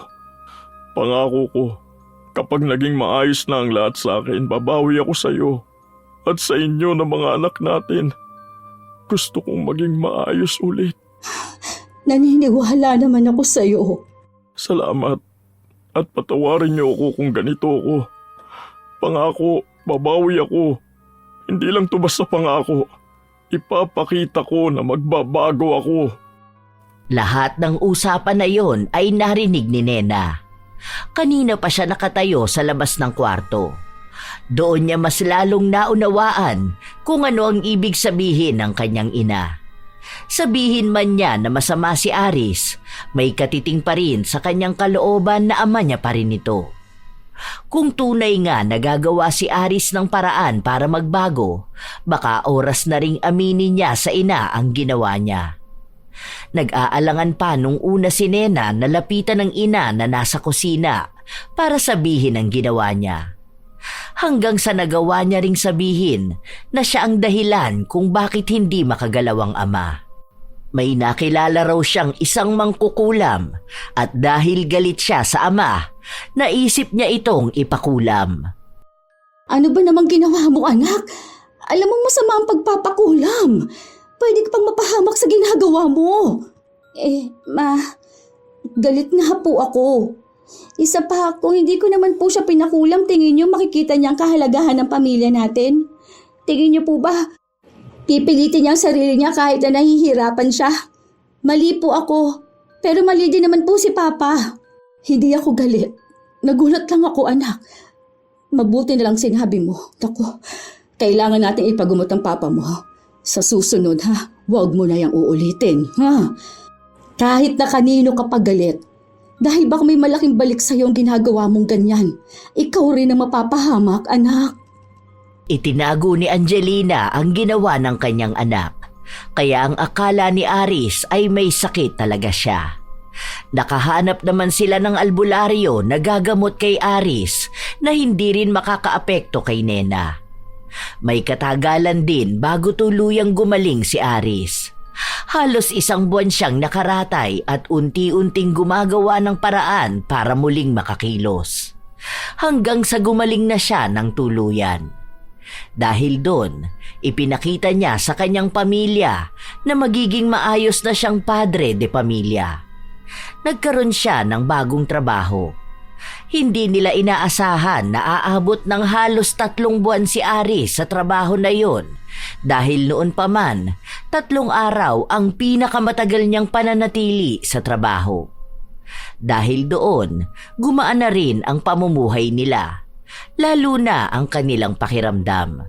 Speaker 3: Pangako ko, kapag naging maayos na ang lahat sa akin, babawi ako sa iyo at sa inyo na mga anak natin. Gusto kong maging maayos ulit.
Speaker 1: Naniniwala naman ako sa'yo.
Speaker 3: Salamat. At patawarin niyo ako kung ganito ako. Pangako, babawi ako. Hindi lang to basta pangako. Ipapakita ko na magbabago ako.
Speaker 2: Lahat ng usapan na yon ay narinig ni Nena. Kanina pa siya nakatayo sa labas ng kwarto. Doon niya mas lalong naunawaan kung ano ang ibig sabihin ng kanyang ina. Sabihin man niya na masama si Aris, may katiting pa rin sa kanyang kalooban na ama niya pa rin ito. Kung tunay nga nagagawa si Aris ng paraan para magbago, baka oras na ring aminin niya sa ina ang ginawa niya. Nag-aalangan pa nung una si Nena na lapitan ng ina na nasa kusina para sabihin ang ginawa niya. Hanggang sa nagawa niya ring sabihin na siya ang dahilan kung bakit hindi makagalaw ang ama. May nakilala raw siyang isang mangkukulam at dahil galit siya sa ama, naisip niya itong ipakulam.
Speaker 1: Ano ba namang ginawa mo, anak? Alam mo masama ang pagpapakulam. Pwede ka pang mapahamak sa ginagawa mo. Galit nga po ako. Isa pa, kung hindi ko naman po siya pinakulam, tingin niyo makikita niya ang kahalagahan ng pamilya natin? Tingin niyo po ba, pipilitin niya ang sarili niya kahit na nahihirapan siya? Mali po ako, pero mali din naman po si Papa. Hindi ako galit. Nagulat lang ako, anak. Mabuti na lang sinabi mo. Naku, kailangan natin ipagumot ang Papa mo. Sa susunod, huwag mo na yang uulitin, Kahit na kanino ka pagalit. Dahil baka may malaking balik sa'yo ang ginagawa mong ganyan. Ikaw rin ang mapapahamak, anak.
Speaker 2: Itinago ni Angelina ang ginawa ng kanyang anak. Kaya ang akala ni Aris ay may sakit talaga siya. Nakahanap naman sila ng albularyo na gagamot kay Aris na hindi rin makakaapekto kay Nena. May katagalan din bago tuluyang gumaling si Aris. Halos 1 buwan siyang nakaratay at unti-unting gumagawa ng paraan para muling makakilos. Hanggang sa gumaling na siya ng tuluyan. Dahil doon, ipinakita niya sa kanyang pamilya na magiging maayos na siyang padre de pamilya. Nagkaroon siya ng bagong trabaho. Hindi nila inaasahan na aabot ng halos 3 buwan si Aris sa trabaho na yon dahil noon pa man 3 araw ang pinakamatagal niyang pananatili sa trabaho. Dahil doon, gumaan na rin ang pamumuhay nila, lalo na ang kanilang pakiramdam.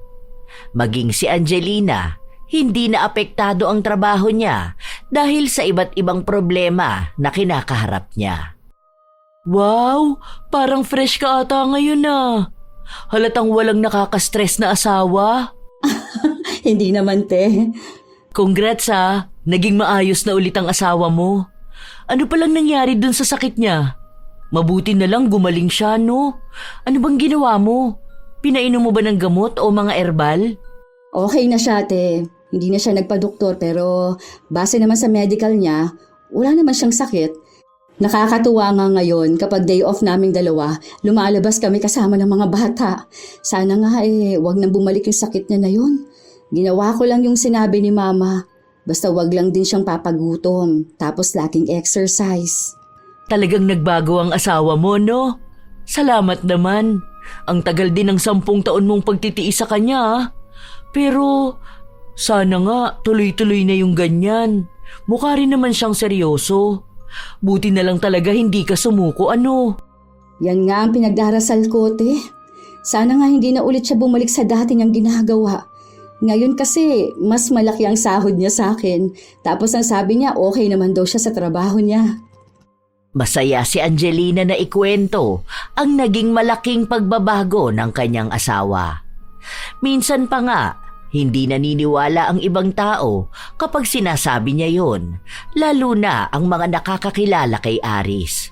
Speaker 2: Maging si Angelina, hindi na apektado ang trabaho niya dahil sa iba't ibang problema na kinakaharap niya. Wow! Parang fresh ka ata ngayon Halatang walang nakaka-stress na asawa.
Speaker 1: Hindi naman, te.
Speaker 2: Congrats naging maayos na ulit ang asawa mo. Ano palang nangyari dun sa sakit niya? Mabuti na lang gumaling siya, no? Ano bang ginawa mo? Pinainom mo ba ng gamot o mga herbal?
Speaker 1: Okay na siya, te. Hindi na siya nagpa-doktor pero base naman sa medical niya, wala naman siyang sakit. Nakakatuwa nga ngayon kapag day off naming dalawa, lumalabas kami kasama ng mga bata. Sana nga wag nang bumalik yung sakit niya na yun. Ginawa ko lang yung sinabi ni Mama. Basta wag lang din siyang papagutom, tapos laging exercise.
Speaker 2: Talagang nagbago ang asawa mo, no? Salamat naman. Ang tagal din ng 10 taon mong pagtitiis sa kanya. Pero sana nga tuloy-tuloy na yung ganyan. Mukha rin naman siyang seryoso. Buti na lang talaga hindi ka sumuko, ano?
Speaker 1: Yan nga ang pinagdarasal ko, te. Sana nga hindi na ulit siya bumalik sa dati niyang ginagawa. Ngayon kasi, mas malaki ang sahod niya sa akin. Tapos ang sabi niya, okay naman daw siya sa trabaho niya.
Speaker 2: Masaya si Angelina na ikwento ang naging malaking pagbabago ng kanyang asawa. Minsan pa nga, hindi naniniwala ang ibang tao kapag sinasabi niya yon, lalo na ang mga nakakakilala kay Aris.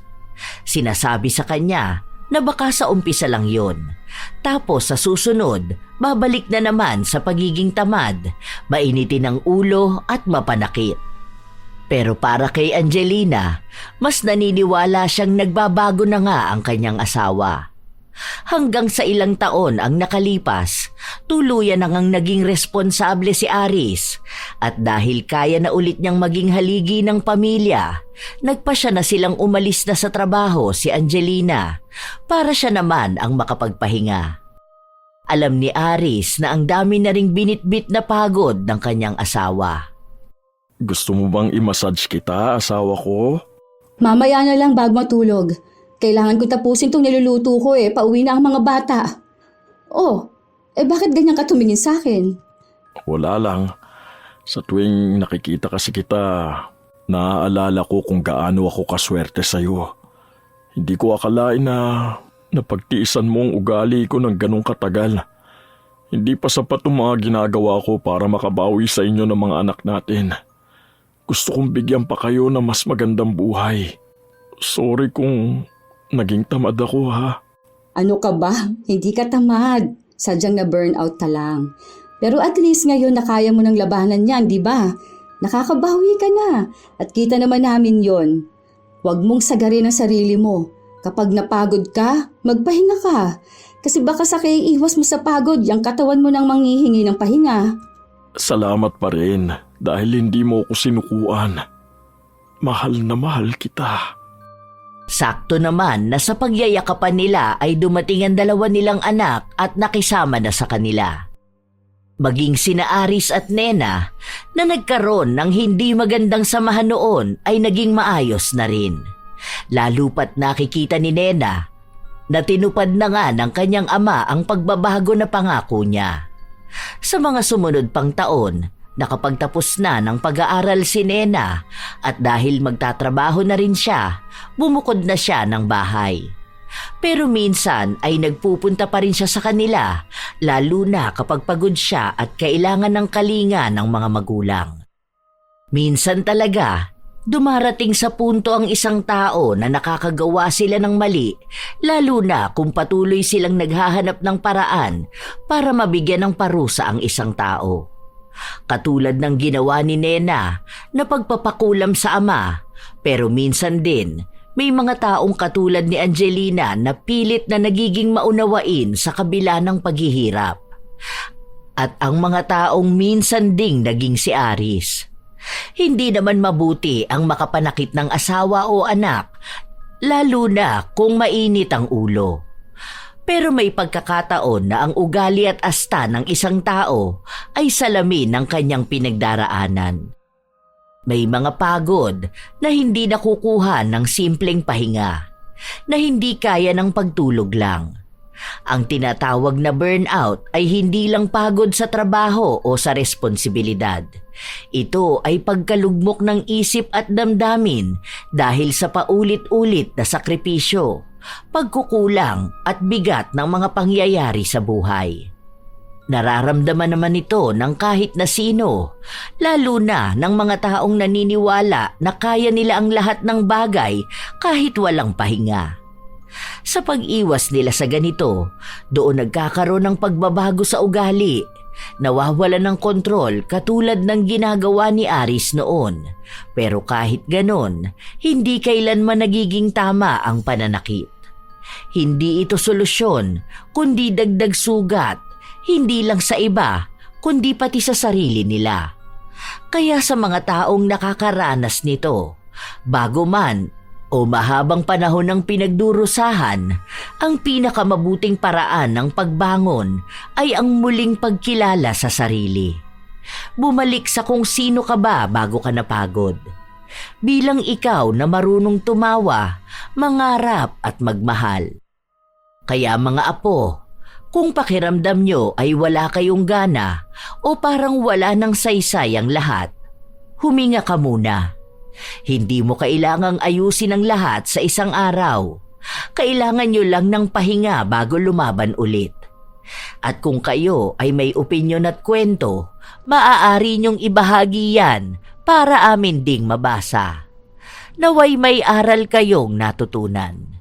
Speaker 2: Sinasabi sa kanya na baka sa umpisa lang yon. Tapos sa susunod, babalik na naman sa pagiging tamad, mainitin ang ulo at mapanakit. Pero para kay Angelina, mas naniniwala siyang nagbabago na nga ang kanyang asawa. Hanggang sa ilang taon ang nakalipas, tuluyan nang naging responsable si Aris at dahil kaya na ulit niyang maging haligi ng pamilya, nagpasya na silang umalis na sa trabaho si Angelina para siya naman ang makapagpahinga. Alam ni Aris na ang dami na ring binitbit na pagod ng kanyang asawa.
Speaker 3: Gusto mo bang i-massage kita, asawa ko?
Speaker 1: Mamaya na lang bago matulog. Kailangan ko tapusin tong niluluto ko pauwi na ang mga bata. Oh, bakit ganyan ka tumingin sa akin?
Speaker 3: Wala lang. Sa tuwing nakikita kasi kita, naaalala ko kung gaano ako kaswerte sa'yo. Hindi ko akalain na napagtiisan mo ang ugali ko ng ganong katagal. Hindi pa sapat ang mga ginagawa ko para makabawi sa inyo ng mga anak natin. Gusto kong bigyan pa kayo ng mas magandang buhay. Sorry kung naging tamad ako, ha?
Speaker 1: Ano ka ba? Hindi ka tamad. Sadyang na burnout ka lang. Pero at least ngayon na kaya mo ng labanan yan, di ba? Nakakabawi ka na. At kita naman namin yon. Huwag mong sagarin ang sarili mo. Kapag napagod ka, magpahinga ka. Kasi baka sa iwas mo sa pagod, yung katawan mo nang manghihingi ng pahinga.
Speaker 3: Salamat pa rin dahil hindi mo ako sinukuan. Mahal na mahal kita.
Speaker 2: Sakto naman na sa pagyayakapan nila ay dumating ang dalawa nilang anak at nakisama na sa kanila. Maging sina Aris at Nena na nagkaroon ng hindi magandang samahan noon ay naging maayos na rin. Lalo pat nakikita ni Nena na tinupad na nga ng kanyang ama ang pagbabago na pangako niya. Sa mga sumunod pang taon, nakapagtapos na ng pag-aaral si Nena at dahil magtatrabaho na rin siya, bumukod na siya ng bahay. Pero minsan ay nagpupunta pa rin siya sa kanila, lalo na kapag pagod siya at kailangan ng kalinga ng mga magulang. Minsan talaga, dumarating sa punto ang isang tao na nakakagawa sila ng mali, lalo na kung patuloy silang naghahanap ng paraan para mabigyan ng parusa ang isang tao. Katulad ng ginawa ni Nena na pagpapakulam sa ama, pero minsan din may mga taong katulad ni Angelina na pilit na nagiging maunawain sa kabila ng paghihirap. At ang mga taong minsan ding naging si Aris. Hindi naman mabuti ang makapanakit ng asawa o anak, lalo na kung mainit ang ulo. Pero may pagkakataon na ang ugali at asta ng isang tao ay salamin ng kanyang pinagdaraanan. May mga pagod na hindi nakukuha ng simpleng pahinga, na hindi kaya ng pagtulog lang. Ang tinatawag na burnout ay hindi lang pagod sa trabaho o sa responsibilidad. Ito ay pagkalugmok ng isip at damdamin dahil sa paulit-ulit na sakripisyo, pagkukulang at bigat ng mga pangyayari sa buhay. Nararamdaman naman ito ng kahit na sino, lalo na ng mga taong naniniwala na kaya nila ang lahat ng bagay kahit walang pahinga. Sa pag-iwas nila sa ganito, doon nagkakaroon ng pagbabago sa ugali, nawawala ng kontrol katulad ng ginagawa ni Aris noon. Pero kahit ganon, hindi kailanman nagiging tama ang pananakit. Hindi ito solusyon, kundi dagdag sugat, hindi lang sa iba, kundi pati sa sarili nila. Kaya sa mga taong nakakaranas nito, bago man o mahabang panahon ng pinagdurusahan, ang pinakamabuting paraan ng pagbangon ay ang muling pagkilala sa sarili. Bumalik sa kung sino ka ba bago ka napagod. Bilang ikaw na marunong tumawa, mangarap at magmahal. Kaya mga apo, kung pakiramdam nyo ay wala kayong gana o parang wala ng saysay ang lahat, huminga ka muna. Hindi mo kailangang ayusin ang lahat sa isang araw. Kailangan nyo lang ng pahinga bago lumaban ulit. At kung kayo ay may opinyon at kwento, maaari nyong ibahagi yan para amin ding mabasa. Naway may aral kayong natutunan.